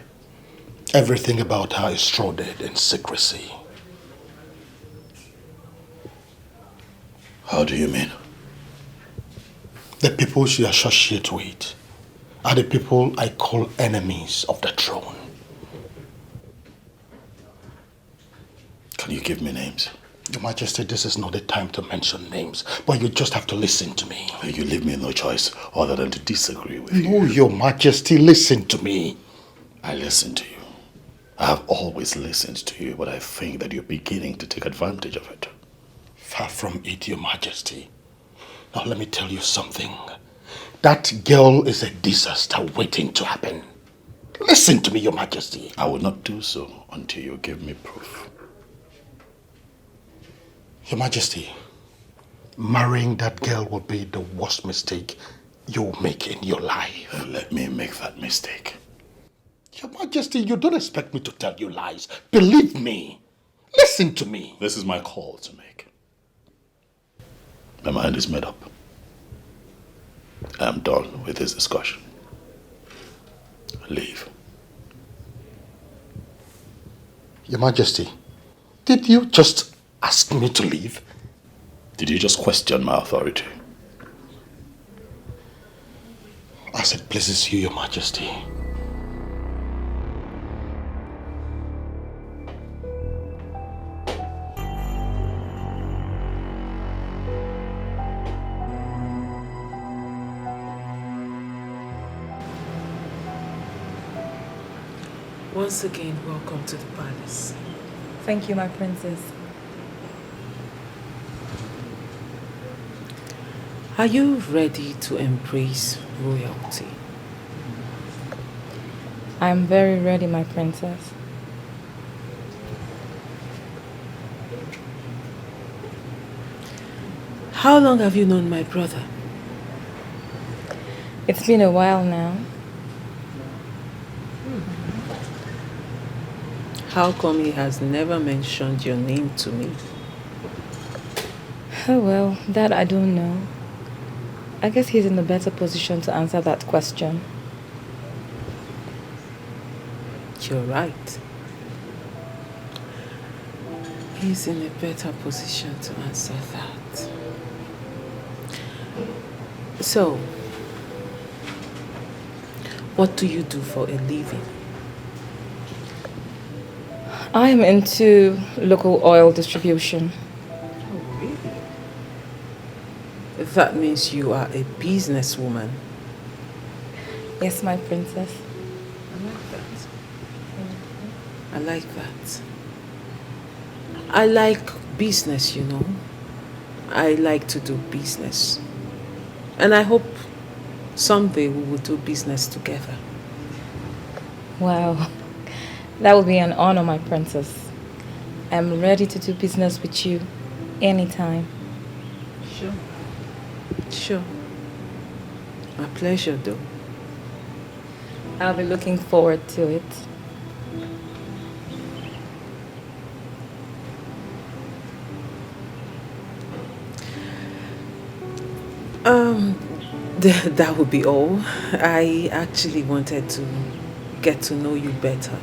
Everything about her is shrouded in secrecy. How do you mean? The people she associates with are the people I call enemies of the throne. Can you give me names? Your Majesty, this is not the time to mention names, but you just have to listen to me. You leave me no choice other than to disagree with you. No, Your Majesty, listen to me. I listen to you. I have always listened to you, but I think that you're beginning to take advantage of it. Far from it, Your Majesty. Now let me tell you something. That girl is a disaster waiting to happen. Listen to me, Your Majesty. I will not do so until you give me proof. Your Majesty, marrying that girl will be the worst mistake you'll make in your life. Let me make that mistake. Your Majesty, you don't expect me to tell you lies. Believe me. Listen to me. This is my call to make. My mind is made up. I am done with this discussion. Leave. Your Majesty, did you just ask me to leave? Did you just question my authority? As it pleases you, Your Majesty. Once again, welcome to the palace. Thank you, my princess. Are you ready to embrace royalty? I'm very ready, my princess. How long have you known my brother? It's been a while now. How come he has never mentioned your name to me? Oh well, that I don't know. I guess he's in a better position to answer that question. You're right. He's in a better position to answer that. So, what do you do for a living? I am into local oil distribution. Oh, really? That means you are a businesswoman. Yes, my princess. I like that. I like that. I like business, you know. I like to do business. And I hope someday we will do business together. Wow. That would be an honor, my princess. I'm ready to do business with you anytime. Sure. Sure. My pleasure, though. I'll be looking forward to it. That would be all. I actually wanted to get to know you better.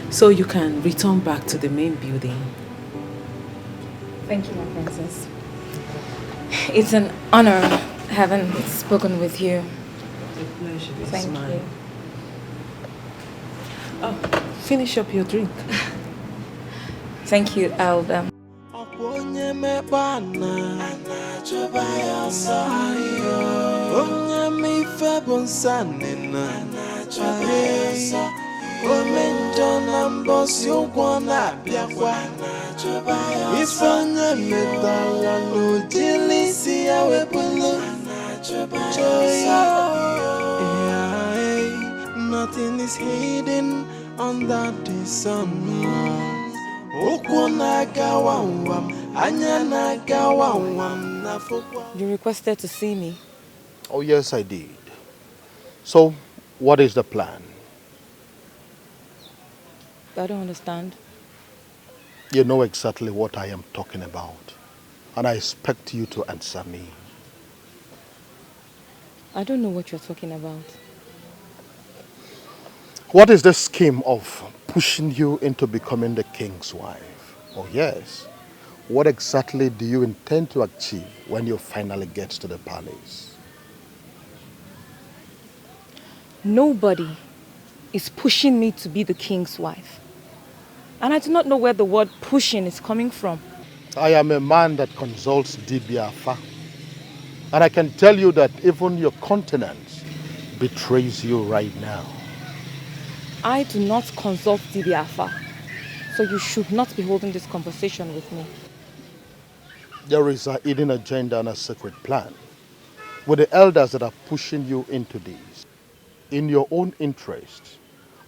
So you can return back to the main building. Thank you, my princess. It's an honor having spoken with you. The pleasure is Thank mine. you. Oh, finish up your drink. Thank you, Alda. Onye mekpana chụba ya ọsọ onye mife bụ nsanina chụba ya ọsọ ome njọ na mbọsị ụgwọ na-abịakwa ife onye metala n'ojili isi ya wepụlụ nothing is hidden under the sun. You requested to see me. Oh, yes, I did. So, what is the plan? I don't understand. You know exactly what I am talking about. And I expect you to answer me. I don't know what you're talking about. What is the scheme of pushing you into becoming the king's wife? Oh, yes. What exactly do you intend to achieve when you finally get to the palace? Nobody is pushing me to be the king's wife. And I do not know where the word pushing is coming from. I am a man that consults Dibiafa. And I can tell you that even your countenance betrays you right now. I do not consult Dibiafa, so you should not be holding this conversation with me. There is a hidden agenda and a secret plan. with the elders that are pushing you into this. In your own interest,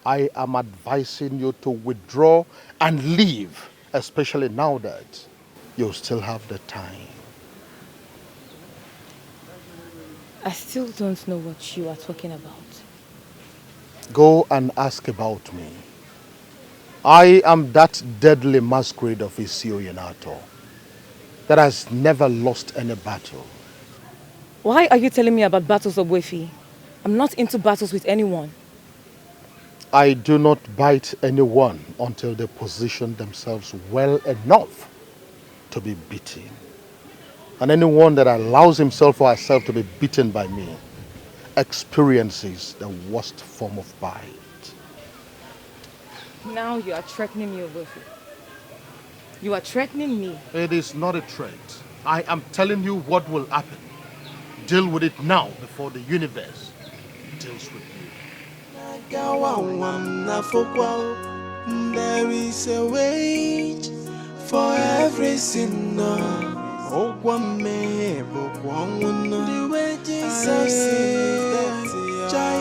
I am advising you to withdraw and leave, especially now that you still have the time. I still don't know what you are talking about. Go and ask about me. I am that deadly masquerade of Isio Yanato that has never lost any battle. Why are you telling me about battles of Wefi? I'm not into battles with anyone. I do not bite anyone until they position themselves well enough to be beaten. And anyone that allows himself or herself to be beaten by me experiences the worst form of bite. Now you are threatening me, Wefi. You are threatening me. It is not a threat. I am telling you what will happen. Deal with it now before the universe deals with you. There is a wage for every sinner. Oh, one may, but one will know. The wages of sin is death. Jai,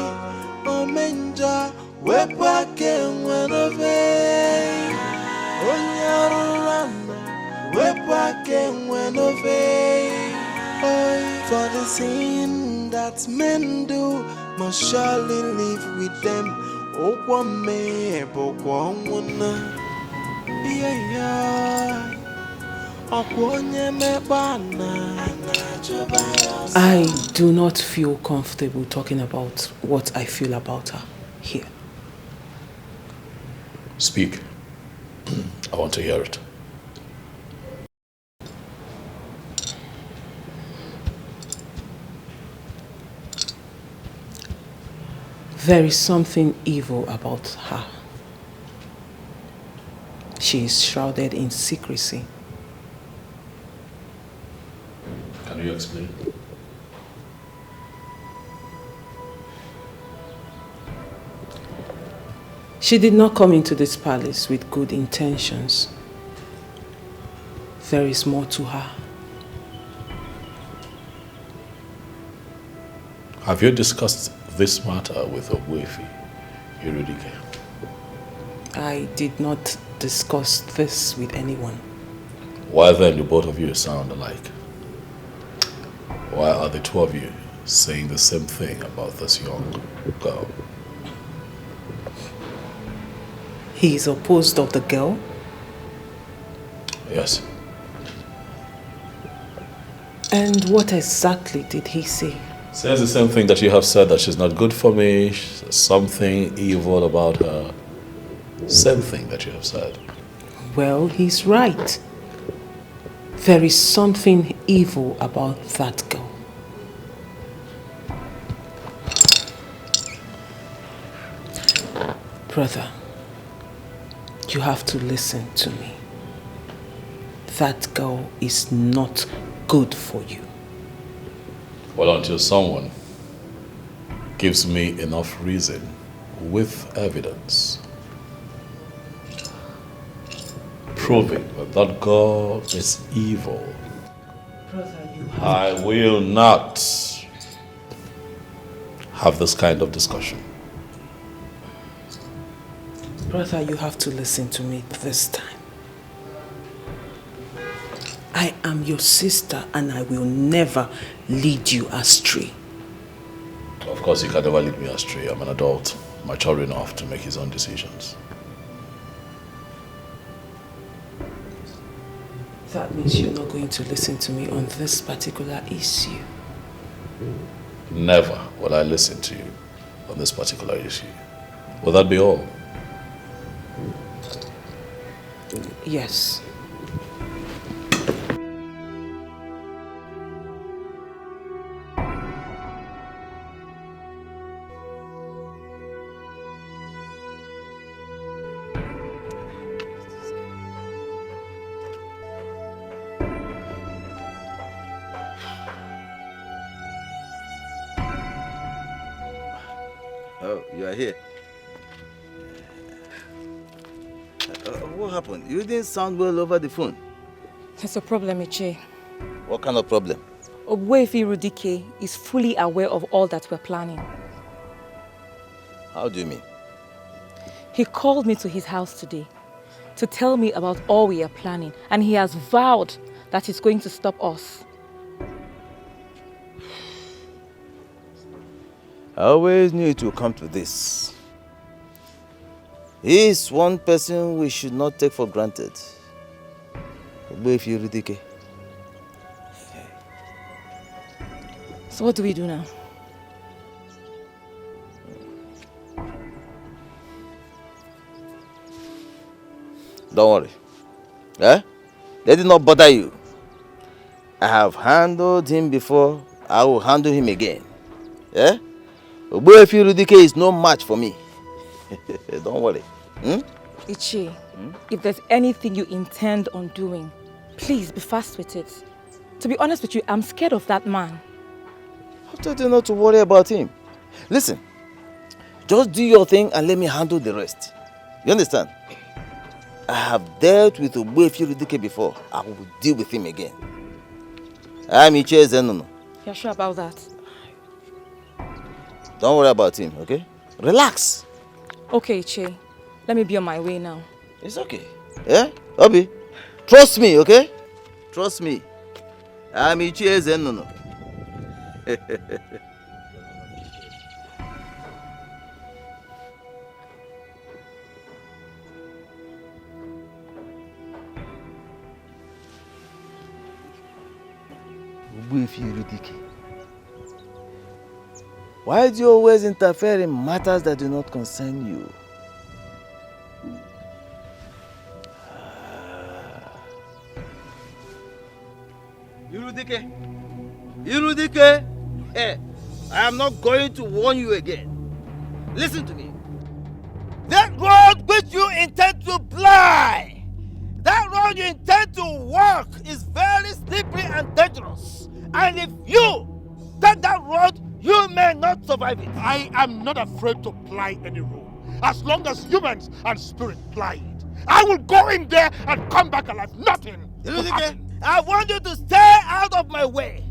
Omenja, Wepake, one of it. Onyarurana, Wepake, one of it. Oh, for the sin that men do must surely live with them. Oh, one may, but one will know. Yeah. I do not feel comfortable talking about what I feel about her here. Speak. I want to hear it. There is something evil about her. She is shrouded in secrecy. Can you explain? She did not come into this palace with good intentions. There is more to her. Have you discussed this matter with Ogwefi, Irudike? I did not discuss this with anyone. Why then do both of you sound alike? Why are the two of you saying the same thing about this young girl? He is opposed of the girl? Yes. And what exactly did he say? Says the same thing that you have said, that she's not good for me, something evil about her. Same thing that you have said. Well, he's right. There is something evil about that girl. Brother, you have to listen to me. That girl is not good for you. Well, until someone gives me enough reason with evidence proving that that girl is evil, Brother, I will not have this kind of discussion. Brother, you have to listen to me this time. I am your sister and I will never lead you astray. Of course, he can never lead me astray. I'm an adult, mature enough to make his own decisions. That means you're not going to listen to me on this particular issue. Never will I listen to you on this particular issue. Will that be all? Yes. Oh, you are here. What happened? You didn't sound well over the phone. There's a problem, Iche. What kind of problem? Ogbuefi Rudike is fully aware of all that we're planning. How do you mean? He called me to his house today to tell me about all we are planning, and he has vowed that he's going to stop us. I always knew it would come to this. He is one person we should not take for granted. Ogbuefi Rudike. So what do we do now? Don't worry. Eh? Let it not bother you. I have handled him before. I will handle him again. Eh? Ogbuefi Rudike is no match for me. Don't worry. Ichi, if there's anything you intend on doing, please be fast with it. To be honest with you, I'm scared of that man. I told you not to worry about him. Listen, just do your thing and let me handle the rest. You understand? I have dealt with Ogbuefi Rudike before. I will deal with him again. I'm Ichie Zenono. You're sure about that? Don't worry about him, okay? Relax. Okay, Ichie. Let me be on my way now. It's okay. Yeah? Obi, trust me, okay? Trust me. I'm Ichie Zenono. Ogbuefi Rudike. Why do you always interfere in matters that do not concern you? Irudike, hey, I am not going to warn you again. Listen to me. That road which you intend to ply, that road you intend to walk is very slippery and dangerous. And if you take that road, you may not survive it. I am not afraid to ply any road. As long as humans and spirit ply it. I will go in there and come back alive. Nothing. Irudike, I want you to stay out of my way.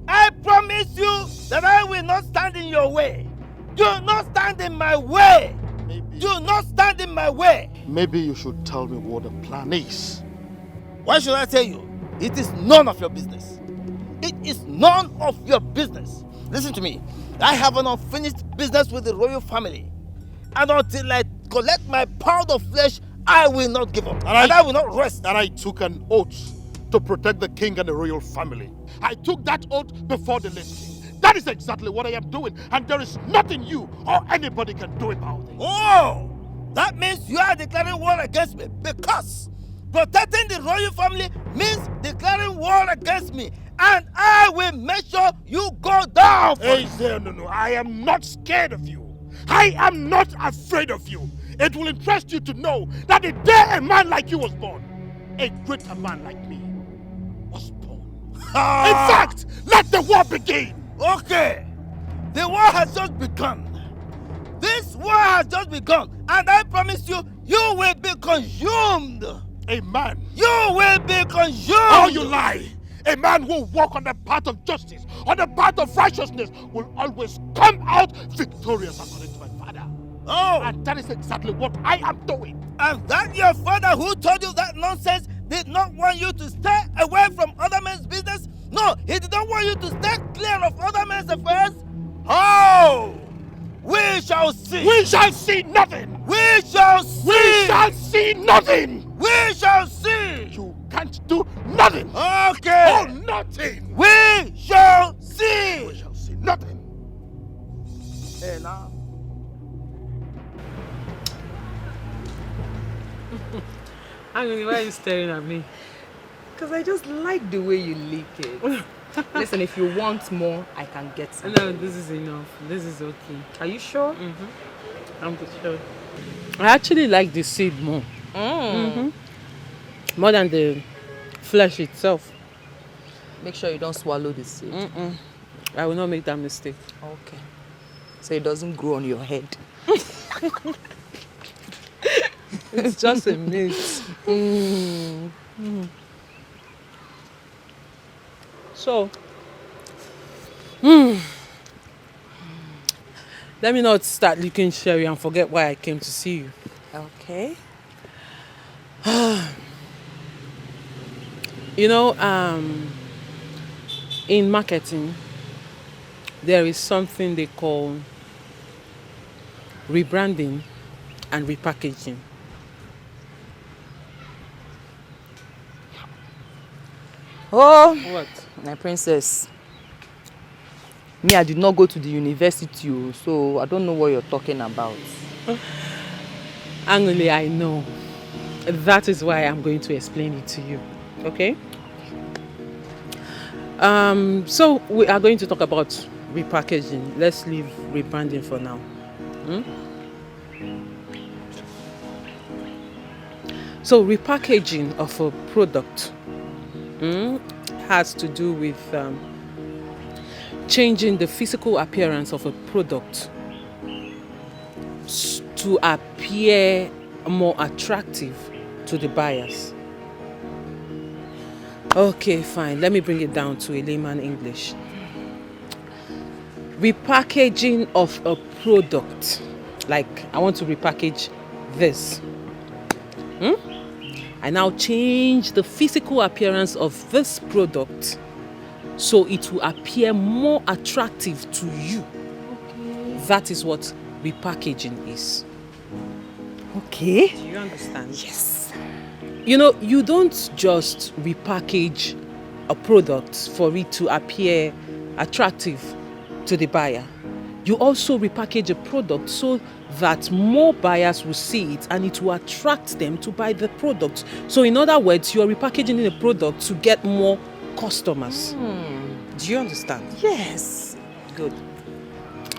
I promise you that I will not stand in your way. Do not stand in my way. Do not stand in my way. Maybe you should tell me what the plan is. Why should I tell you? It is none of your business. It is none of your business. Listen to me. I have an unfinished business with the royal family. And until I collect my pound of flesh, I will not give up. And I will not rest. And I took an oath to protect the king and the royal family. I took that oath before the late king. That is exactly what I am doing. And there is nothing you or anybody can do about it. Oh! That means you are declaring war against me, because protecting the royal family means declaring war against me. And I will make sure you go down. Hey, no. I am not scared of you. I am not afraid of you. It will interest you to know that the day a man like you was born, a greater man like me was born. In fact, let the war begin. Okay. The war has just begun. This war has just begun. And I promise you, you will be consumed. A man. You will be consumed. Oh, you lie. A man who walk on the path of justice, on the path of righteousness, will always come out victorious according to my father. Oh. And that is exactly what I am doing. And that your father who told you that nonsense did not want you to stay away from other men's business? No, he did not want you to stay clear of other men's affairs? Oh! We shall see. We shall see nothing. We shall see. We shall see nothing. We shall see. You can't do nothing. Okay. Oh, nothing. We shall see. We shall see nothing. Hey, now. Angoni, why are you staring at me? Because I just like the way you lick it. Listen, if you want more, I can get some. No, this is enough. This is okay. Are you sure? I'm sure. I actually like the seed more. More than the flesh itself. Make sure you don't swallow the seed. I will not make that mistake. Okay. So it doesn't grow on your head. It's just a myth. So, Let me not start licking Sherry and forget why I came to see you. Okay. You know, in marketing, there is something they call rebranding and repackaging. Oh, what? My princess. Me, I did not go to the university, so I don't know what you're talking about. Angole, I know. That is why I'm going to explain it to you. Okay? So we are going to talk about repackaging. Let's leave rebranding for now. So repackaging of a product has to do with changing the physical appearance of a product to appear more attractive to the buyers. Okay, fine. Let me bring it down to a layman English. Repackaging of a product. Like, I want to repackage this. I now change the physical appearance of this product so it will appear more attractive to you. Okay. That is what repackaging is. Okay. Do you understand? Yes. You know, you don't just repackage a product for it to appear attractive to the buyer. You also repackage a product so that more buyers will see it and it will attract them to buy the product. So in other words, you are repackaging a product to get more customers. Do you understand? Yes. Good.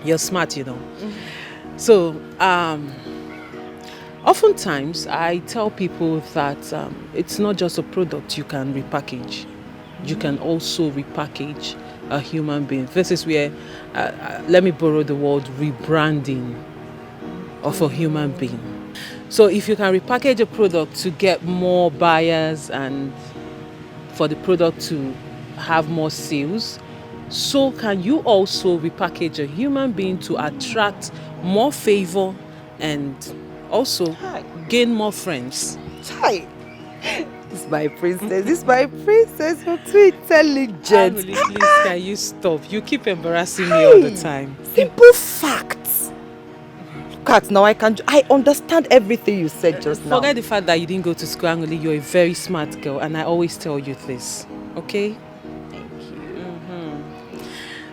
You're smart, you know. So, oftentimes I tell people that it's not just a product you can repackage. You can also repackage a human being. This is where, let me borrow the word rebranding of a human being. So if you can repackage a product to get more buyers and for the product to have more sales, so can you also repackage a human being to attract more favor and also gain more friends. Hi. This is my princess. This is my princess. You're too intelligent. Emily, please, can you stop? You keep embarrassing me all the time. Simple facts. Look at now, I understand everything you said just now. Forget the fact that you didn't go to school, Emily. You're a very smart girl, and I always tell you this. Okay? Thank you.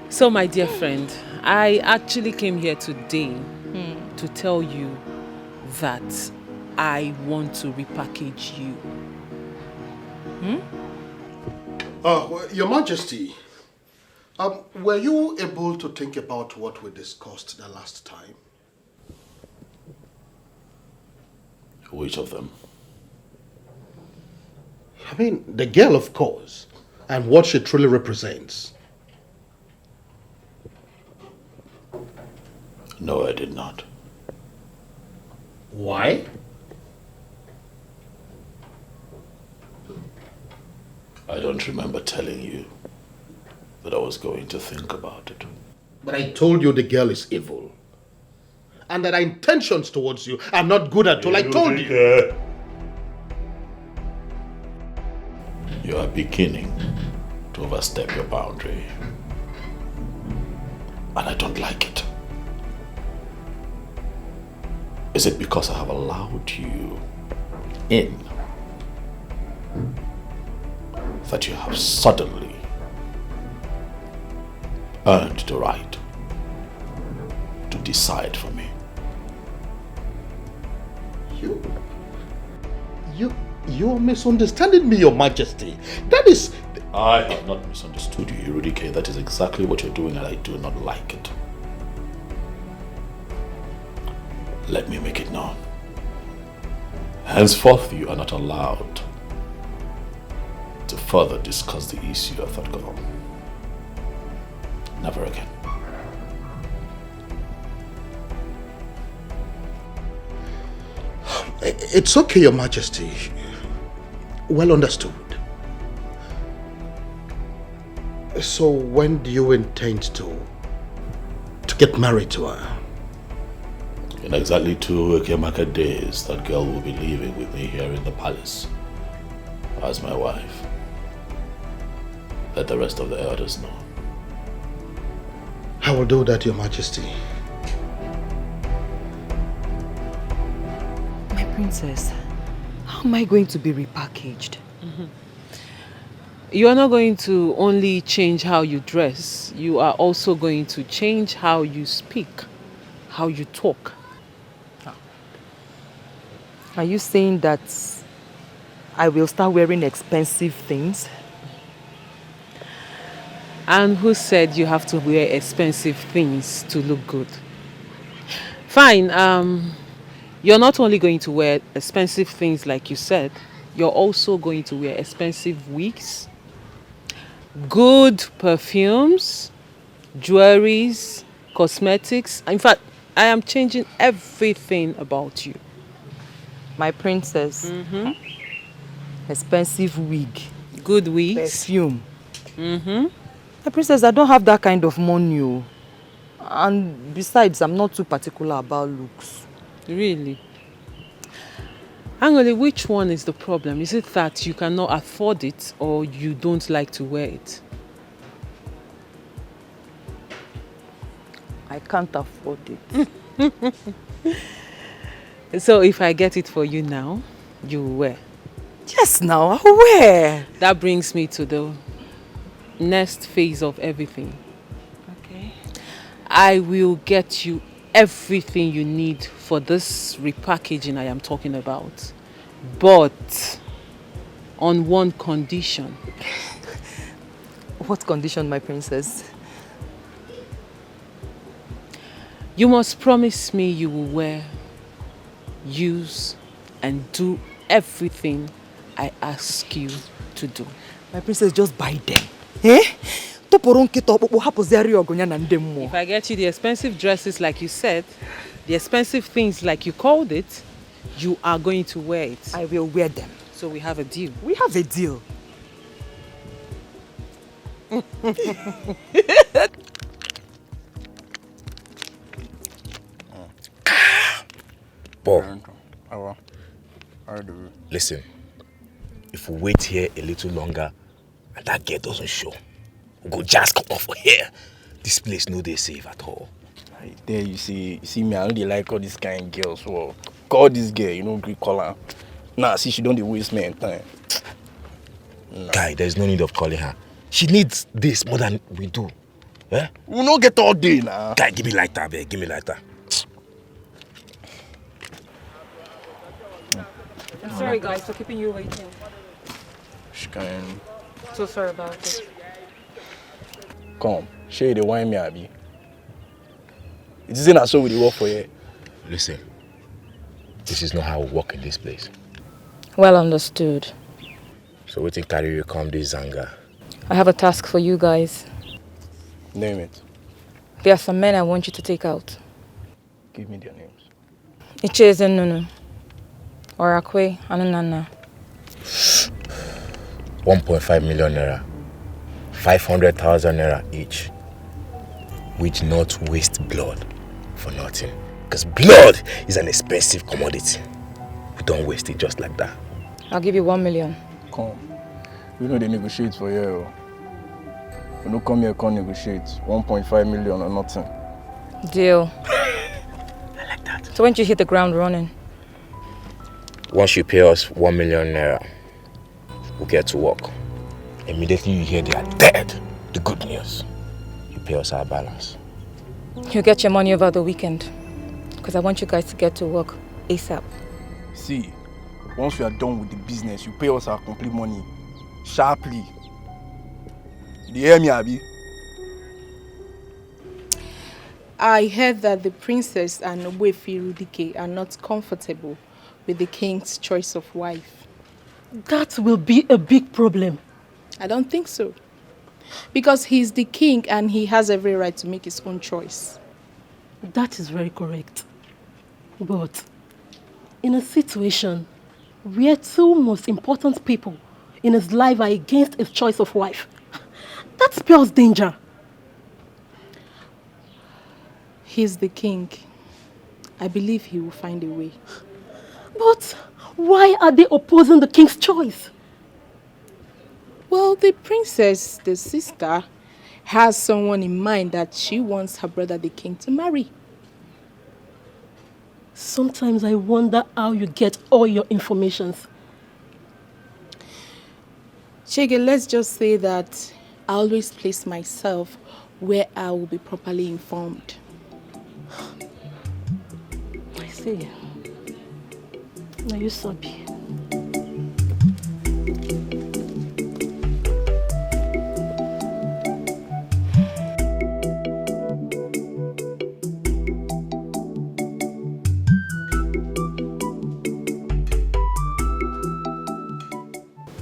So, my dear friend, I actually came here today to tell you that I want to repackage you. Your Majesty, were you able to think about what we discussed the last time? Which of them? I mean, the girl, of course, and what she truly represents. No, I did not. Why? I don't remember telling you that I was going to think about it. But I told you the girl is evil. And that our intentions towards you are not good at all. I told you. You are beginning to overstep your boundary. And I don't like it. Is it because I have allowed you in that you have suddenly earned the right to decide for me? You're misunderstanding me, Your Majesty. That is... I have not misunderstood you, Irudike. That is exactly what you're doing and I do not like it. Let me make it known. Henceforth, you are not allowed to further discuss the issue of that girl. Never again. It's okay, Your Majesty. Well understood. So when do you intend to get married to her? In exactly 2 market days, that girl will be living with me here in the palace as my wife. Let the rest of the elders know. I will do that, Your Majesty. My princess, how am I going to be repackaged? You are not going to only change how you dress, you are also going to change how you speak, how you talk. Are you saying that I will start wearing expensive things? And who said you have to wear expensive things to look good? Fine, you're not only going to wear expensive things like you said, you're also going to wear expensive wigs, good perfumes, jewelries, cosmetics. In fact, I am changing everything about you. My princess. Expensive wig. Good wigs. Perfume. My princess, I don't have that kind of money. And besides, I'm not too particular about looks. Really? Angoli, which one is the problem? Is it that you cannot afford it or you don't like to wear it? I can't afford it. So if I get it for you now, you will wear? Yes, now I'll wear. That brings me to the next phase of everything. Okay. I will get you everything you need for this repackaging I am talking about. But on one condition. What condition, my princess? You must promise me you will wear, use, and do everything I ask you to do. My princess, just buy them. Eh? If I get you the expensive dresses like you said, the expensive things like you called it, you are going to wear it. I will wear them. So we have a deal. We have a deal. Bob, listen, if we wait here a little longer and that girl doesn't show, we'll go just come off here. This place no dey safe at all. There you see me, I don't dey like all these kind of girls. Well, call this girl, you know, Greek call her. Nah, see, she don't dey waste me time. Nah. Guy, there's no need of calling her. She needs this more than we do. Eh? We no get all day now. Guy, give me lighter, babe. Give me lighter. I'm sorry, guys, for keeping you waiting. She can. So sorry about it. Come, shey dey whine me, abi? It isn't as so we dey work for you. Listen, this is not how we work in this place. Well understood. So we think carry you come this Zanga. I have a task for you guys. Name it. There are some men I want you to take out. Give me their names. Icheze Nunu, Orakwe, Anunana. 1.5 million naira. 500,000 naira each. Which not waste blood for nothing. Because blood is an expensive commodity. We don't waste it just like that. I'll give you 1 million. Come. We know they negotiate for you. We don't come here come negotiate. 1.5 million or nothing. Deal. I like that. So when did you hit the ground running? Once you pay us 1 million naira, we'll get to work. Immediately you hear they are dead. The good news. You pay us our balance. You'll get your money over the weekend. Because I want you guys to get to work ASAP. See, once we are done with the business, you pay us our complete money. Sharply. You hear me, Abi? I heard that the princess and Ogbuefi Rudike are not comfortable with the king's choice of wife. That will be a big problem. I don't think so. Because he's the king and he has every right to make his own choice. That is very correct. But in a situation where two most important people in his life are against his choice of wife, That spells danger. He's the king. I believe he will find a way. But why are they opposing the king's choice? Well, the princess, the sister, has someone in mind that she wants her brother the king to marry. Sometimes I wonder how you get all your informations. Chege, let's just say that I always place myself where I will be properly informed. I see. Now you sabi.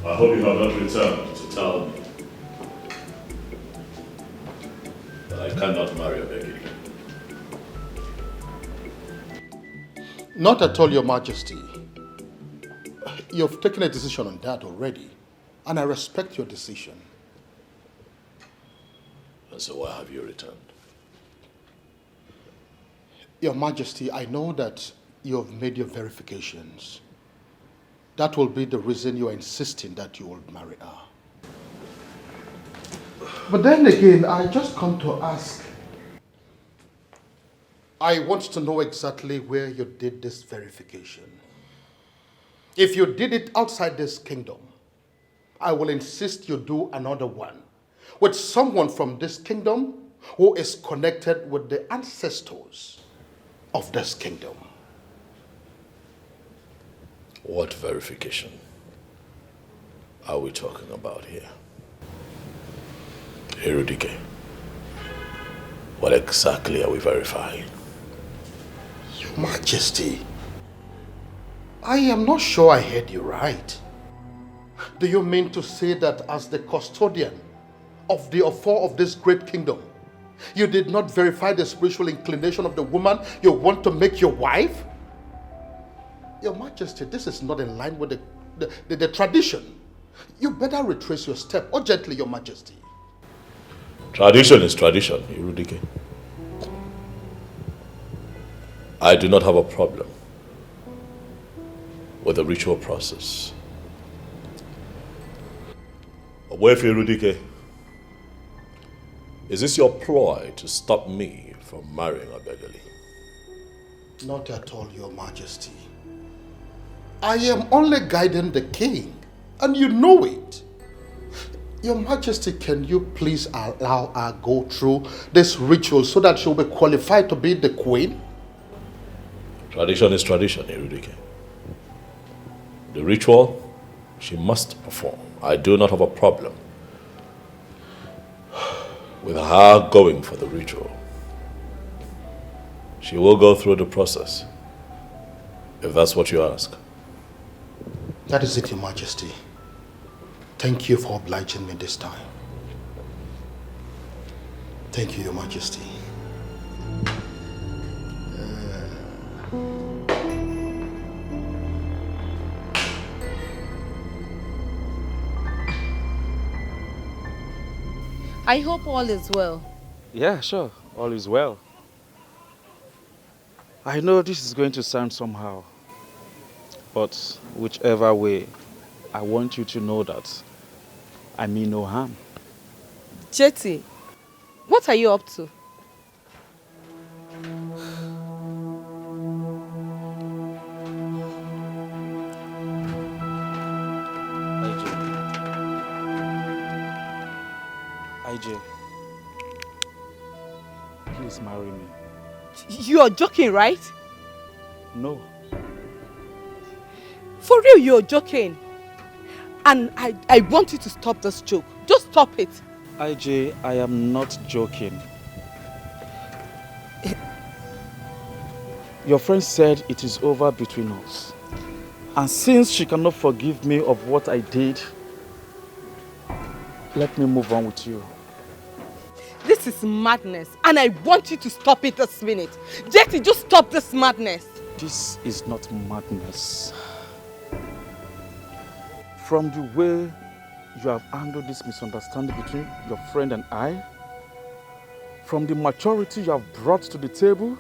I hope you have not returned to tell me that I cannot marry Obegi. Not at all, Your Majesty. You've taken a decision on that already, and I respect your decision. And so why have you returned? Your Majesty, I know that you have made your verifications. That will be the reason you are insisting that you will marry her. But then again, I just come to ask. I want to know exactly where you did this verification. If you did it outside this kingdom, I will insist you do another one with someone from this kingdom who is connected with the ancestors of this kingdom. What verification are we talking about here? Erudike, what exactly are we verifying? Your Majesty, I am not sure I heard you right. Do you mean to say that as the custodian of the affair of this great kingdom, you did not verify the spiritual inclination of the woman you want to make your wife? Your Majesty, this is not in line with the tradition. You better retrace your step urgently, Your Majesty. Tradition is tradition, Erudike. I do not have a problem with the ritual process. Where Erudike, is this your ploy to stop me from marrying Obegali? Not at all, Your Majesty. I am only guiding the king, and you know it. Your Majesty, can you please allow her go through this ritual so that she'll be qualified to be the queen? Tradition is tradition, Erudike. The ritual, she must perform. I do not have a problem with her going for the ritual. She will go through the process, if that's what you ask. That is it, Your Majesty. Thank you for obliging me this time. Thank you, Your Majesty. I hope all is well. Yeah, sure. All is well. I know this is going to sound somehow, but whichever way, I want you to know that I mean no harm. Jetty, what are you up to? IJ, please marry me. You are joking, right? No. For real, you're joking. And I want you to stop this joke. Just stop it. IJ, I am not joking. Your friend said it is over between us. And since she cannot forgive me of what I did, let me move on with you. This is madness, and I want you to stop it this minute. Jetty, just stop this madness. This is not madness. From the way you have handled this misunderstanding between your friend and I, from the maturity you have brought to the table.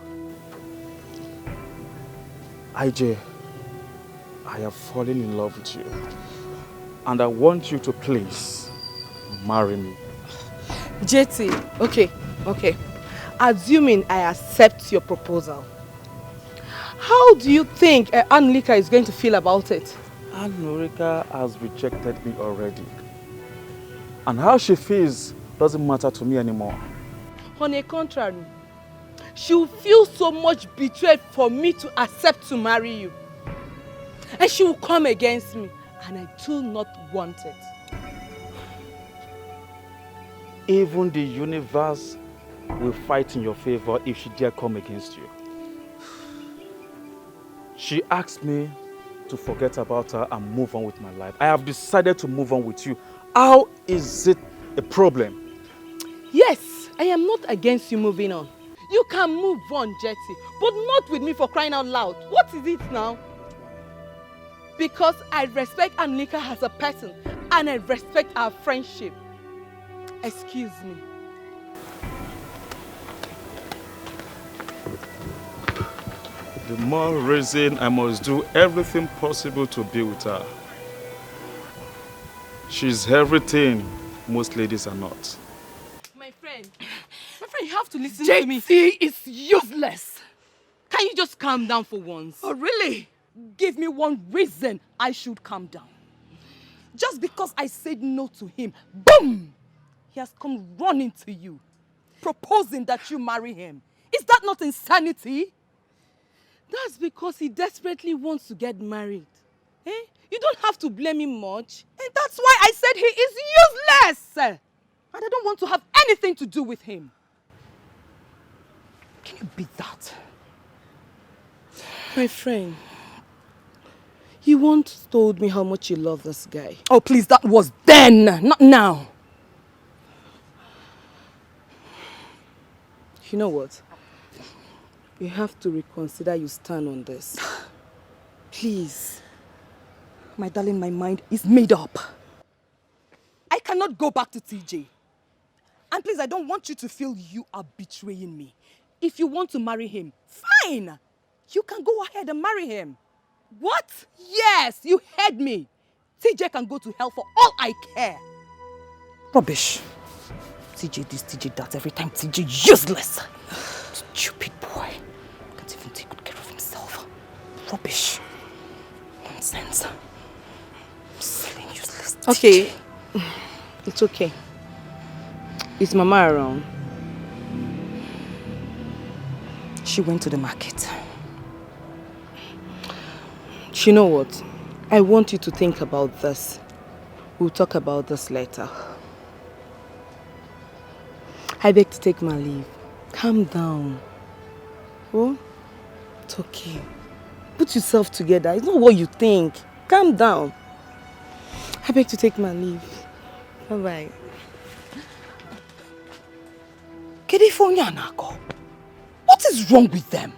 IJ, I have fallen in love with you, and I want you to please marry me. JT, okay. Assuming I accept your proposal, how do you think Anita is going to feel about it? Anurika has rejected me already. And how she feels doesn't matter to me anymore. On the contrary, she will feel so much betrayed for me to accept to marry you. And she will come against me, and I do not want it. Even the universe will fight in your favor if she dare come against you. She asked me to forget about her and move on with my life. I have decided to move on with you. How is it a problem? Yes, I am not against you moving on. You can move on, Jetty, but not with me, for crying out loud. What is it now? Because I respect Anita as a person and I respect our friendship. Excuse me. The more reason I must do everything possible to be with her. She's everything most ladies are not. My friend, you have to listen to me. JT is useless. Can you just calm down for once? Oh, really? Give me one reason I should calm down. Just because I said no to him, boom! He has come running to you, proposing that you marry him. Is that not insanity? That's because he desperately wants to get married. Eh? You don't have to blame him much. And that's why I said he is useless. And I don't want to have anything to do with him. Can you beat that? My friend, you once told me how much you love this guy. Oh, please, that was then, not now. You know what? You have to reconsider your stand on this. Please. My darling, my mind is made up. I cannot go back to TJ. And please, I don't want you to feel you are betraying me. If you want to marry him, fine. You can go ahead and marry him. What? Yes, you heard me. TJ can go to hell for all I care. Rubbish. TJ this, TJ that, every time TJ useless. Stupid boy. Can't even take good care of himself. Rubbish. Nonsense. Silly, useless TJ. Okay. It's okay. Is Mama around? She went to the market. You know what? I want you to think about this. We'll talk about this later. I beg to take my leave. Calm down. Oh? It's okay. Put yourself together. It's not what you think. Calm down. I beg to take my leave. Bye-bye. What is wrong with them?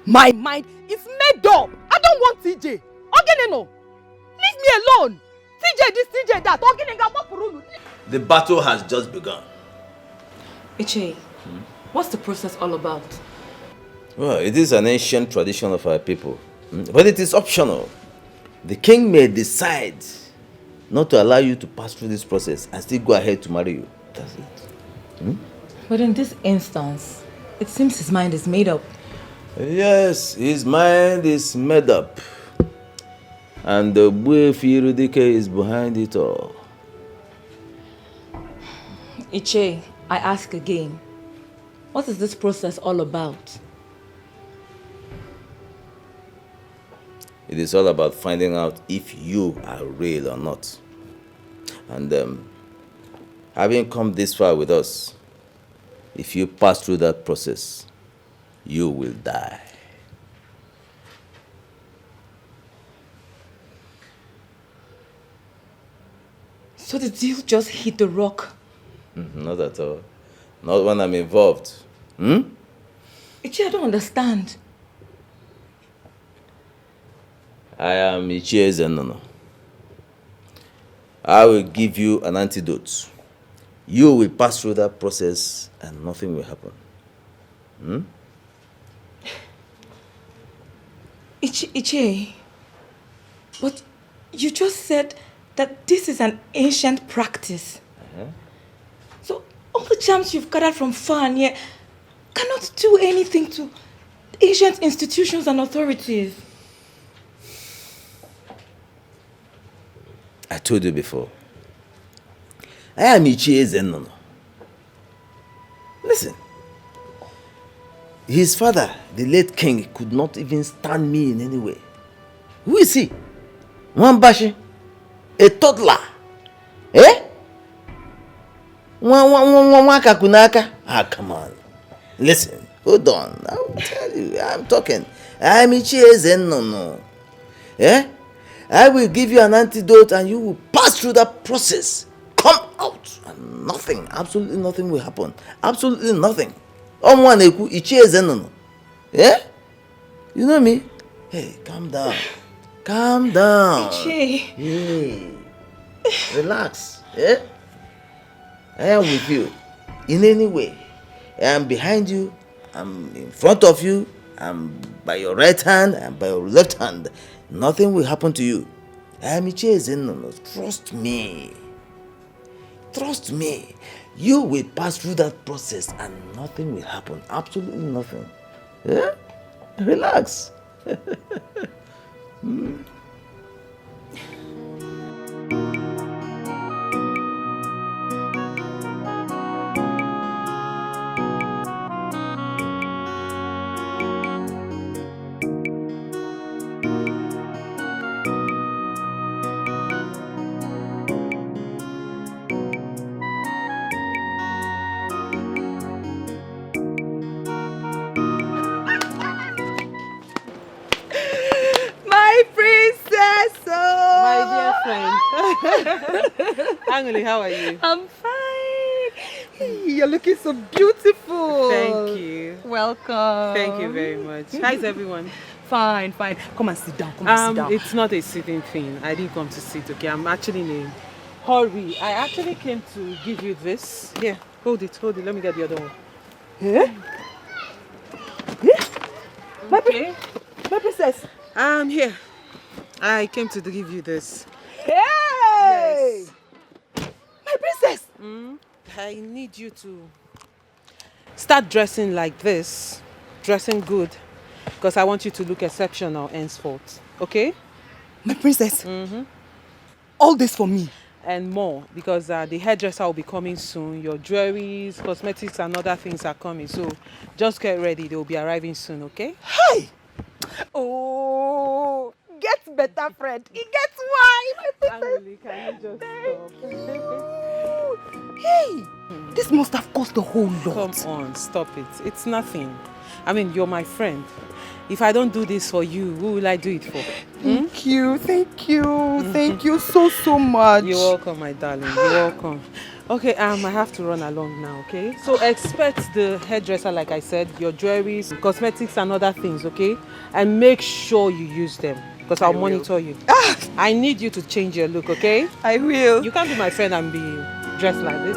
My mind is made up. I don't want TJ. Leave me alone. TJ this, TJ that. The battle has just begun. Iche, what's the process all about? Well, it is an ancient tradition of our people, but it is optional. The king may decide not to allow you to pass through this process and still go ahead to marry you. That's it. But in this instance, it seems his mind is made up. Yes, his mind is made up. And the Buefirudike is behind it all. Iche, I ask again, what is this process all about? It is all about finding out if you are real or not. And having come this far with us, if you pass through that process, you will die. So the deal just hit the rock? Not at all. Not when I'm involved. Ichi, I don't understand. I am Ichie Zenono. I will give you an antidote. You will pass through that process and nothing will happen. Hmm? Ichie, but you just said that this is an ancient practice. So all the charms you've gathered from far and near cannot do anything to ancient institutions and authorities. I told you before. I am Ichie Zenono. Listen. His father, the late king, could not even stand me in any way. Who is he? Mwambashi? A toddler? Eh? Wakakunaka? Ah, come on. Listen, hold on. I will tell you. I'm talking. I'm Ichie Zenono. Eh? I will give you an antidote and you will pass through that process. Come out and nothing, absolutely nothing will happen. Absolutely nothing. Yeah? You know me? Hey, calm down. Calm down. Hey. Relax. Yeah? I am with you. In any way. I am behind you. I'm in front of you. I'm by your right hand and by your left hand. Nothing will happen to you. I am Ichie. Trust me. Trust me. You will pass through that process and nothing will happen. Absolutely nothing. Yeah? Relax. My princess! My dear friend. Angeli, how are you? I'm fine. You're looking so beautiful. Thank you. Welcome. Thank you very much. How's everyone? Fine, fine. Come and sit down. Come and sit down. It's not a sitting thing. I didn't come to sit, okay? I'm actually in a hurry. I actually came to give you this. Here, hold it. Let me get the other one. Yeah? Okay. My princess. Here. I came to give you this. Hey! Yes. My princess! I need you to start dressing like this. Dressing good. Because I want you to look exceptional henceforth. Okay? My princess? All this for me? And more. Because the hairdresser will be coming soon. Your jewelries, cosmetics and other things are coming. So just get ready. They will be arriving soon, okay? Hi! Oh, get better, friend. It gets why, my princess. Angeli, can you just stop? Hey, this must have cost a whole lot. Come on, stop it. It's nothing. I mean, you're my friend. If I don't do this for you, who will I do it for? Thank you. Thank you so much. You're welcome, my darling. You're welcome. Okay, I have to run along now, okay? So expect the hairdresser, like I said, your jewelries, cosmetics and other things, okay? And make sure you use them, because I'll monitor you. I need you to change your look, okay? I will. You can't be my friend and be dressed like this.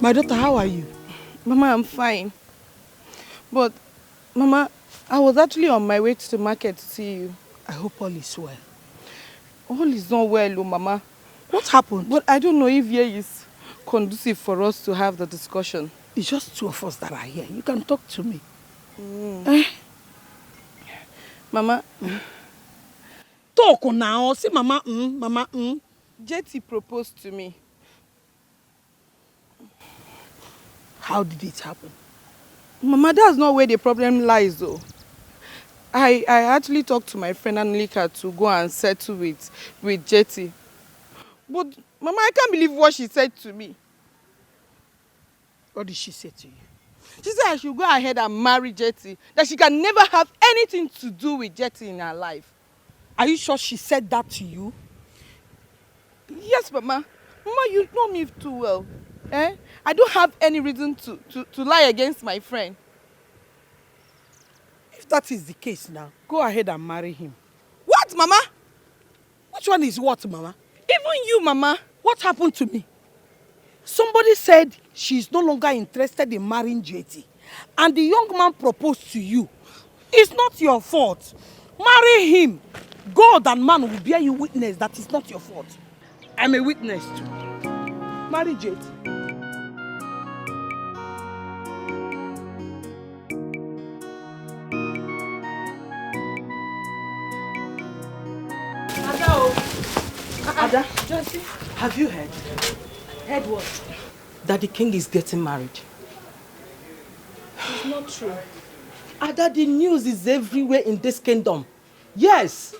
My daughter, how are you? Mama, I'm fine. But, Mama, I was actually on my way to the market to see you. I hope all is well. All is not well, Mama. What happened? But I don't know if here is conducive for us to have the discussion. It's just two of us that are here. You can talk to me. Mama. Talk now. Say Mama, Mama, Jetty proposed to me. How did it happen? Mama, that's not where the problem lies, though. I actually talked to my friend Anita to go and settle with Jetty. But, Mama, I can't believe what she said to me. What did she say to you? She said I should go ahead and marry Jetty. That she can never have anything to do with Jetty in her life. Are you sure she said that to you? Yes, Mama. Mama, you know me too well. Eh? I don't have any reason to lie against my friend. If that is the case now, go ahead and marry him. What, Mama? Which one is what, Mama? Even you, Mama. What happened to me? Somebody said she's no longer interested in marrying JT. And the young man proposed to you. It's not your fault. Marry him. God and man will bear you witness that it's not your fault. I'm a witness too. Marry JT. Ada, have you heard? Heard what? That the king is getting married. It's not true. Ada, the news is everywhere in this kingdom. Yes.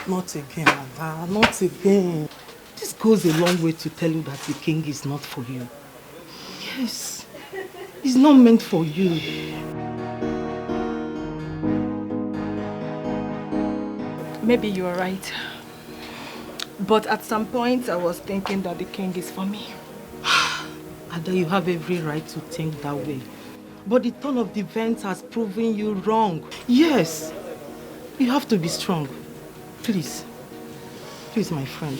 Not again, Ada, not again. This goes a long way to tell you that the king is not for you. Yes, he's not meant for you. Maybe you are right. But at some point, I was thinking that the king is for me. Ada, you have every right to think that way. But the turn of the events has proven you wrong. Yes, you have to be strong. Please. Please, my friend.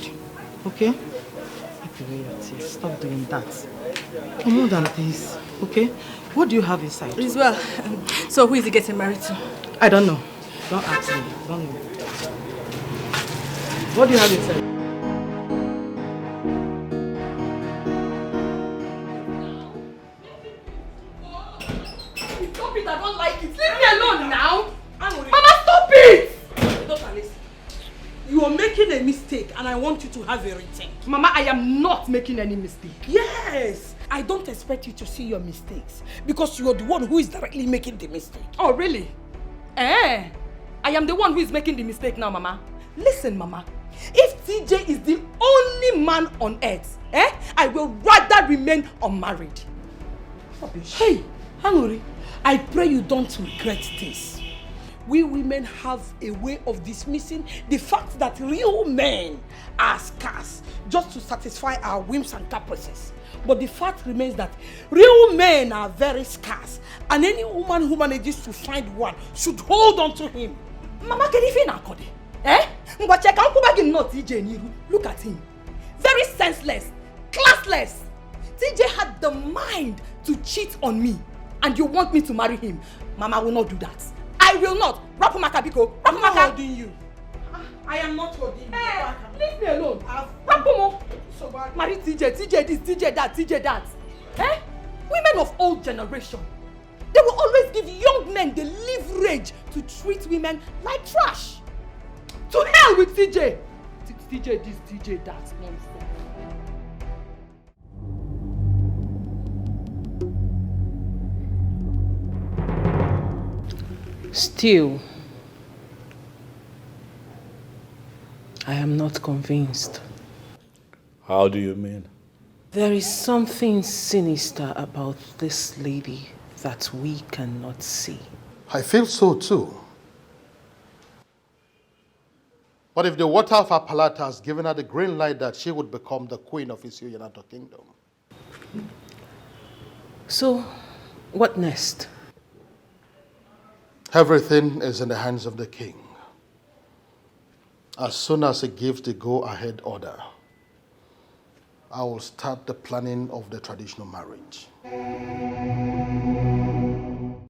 Okay? Take away your tears. Stop doing that. For more than this, okay? What do you have inside? As well. So who is he getting married to? I don't know. Don't ask me. Don't know. What do you have inside? Stop it, I don't like it. Leave me alone now. Mama, stop it! You are making a mistake and I want you to have a return. Mama, I am not making any mistake. Yes! I don't expect you to see your mistakes because you are the one who is directly making the mistake. Oh, really? I am the one who is making the mistake now, Mama. Listen, Mama. If TJ is the only man on earth, I will rather remain unmarried. Hey, Hanuri, I pray you don't regret this. We women have a way of dismissing the fact that real men are scarce just to satisfy our whims and caprices. But the fact remains that real men are very scarce, and any woman who manages to find one should hold on to him. Mama, can you feel nakode? Look at him. Very senseless, classless. TJ had the mind to cheat on me, and you want me to marry him. Mama will not do that. I will not. Rapumaka Biko. I'm not holding you. I am not holding you. Hey, leave me alone. Rapumo. Marry TJ, TJ this, TJ that, TJ that. Women of old generation, they will always give young men the leverage to treat women like trash. To hell with TJ. TJ this, TJ that. Nonsense. Still, I am not convinced. How do you mean? There is something sinister about this lady that we cannot see. I feel so too. But if the water of her palate has given her the green light that she would become the queen of Isioyanato kingdom. So, what next? Everything is in the hands of the king. As soon as he gives the go-ahead order, I will start the planning of the traditional marriage.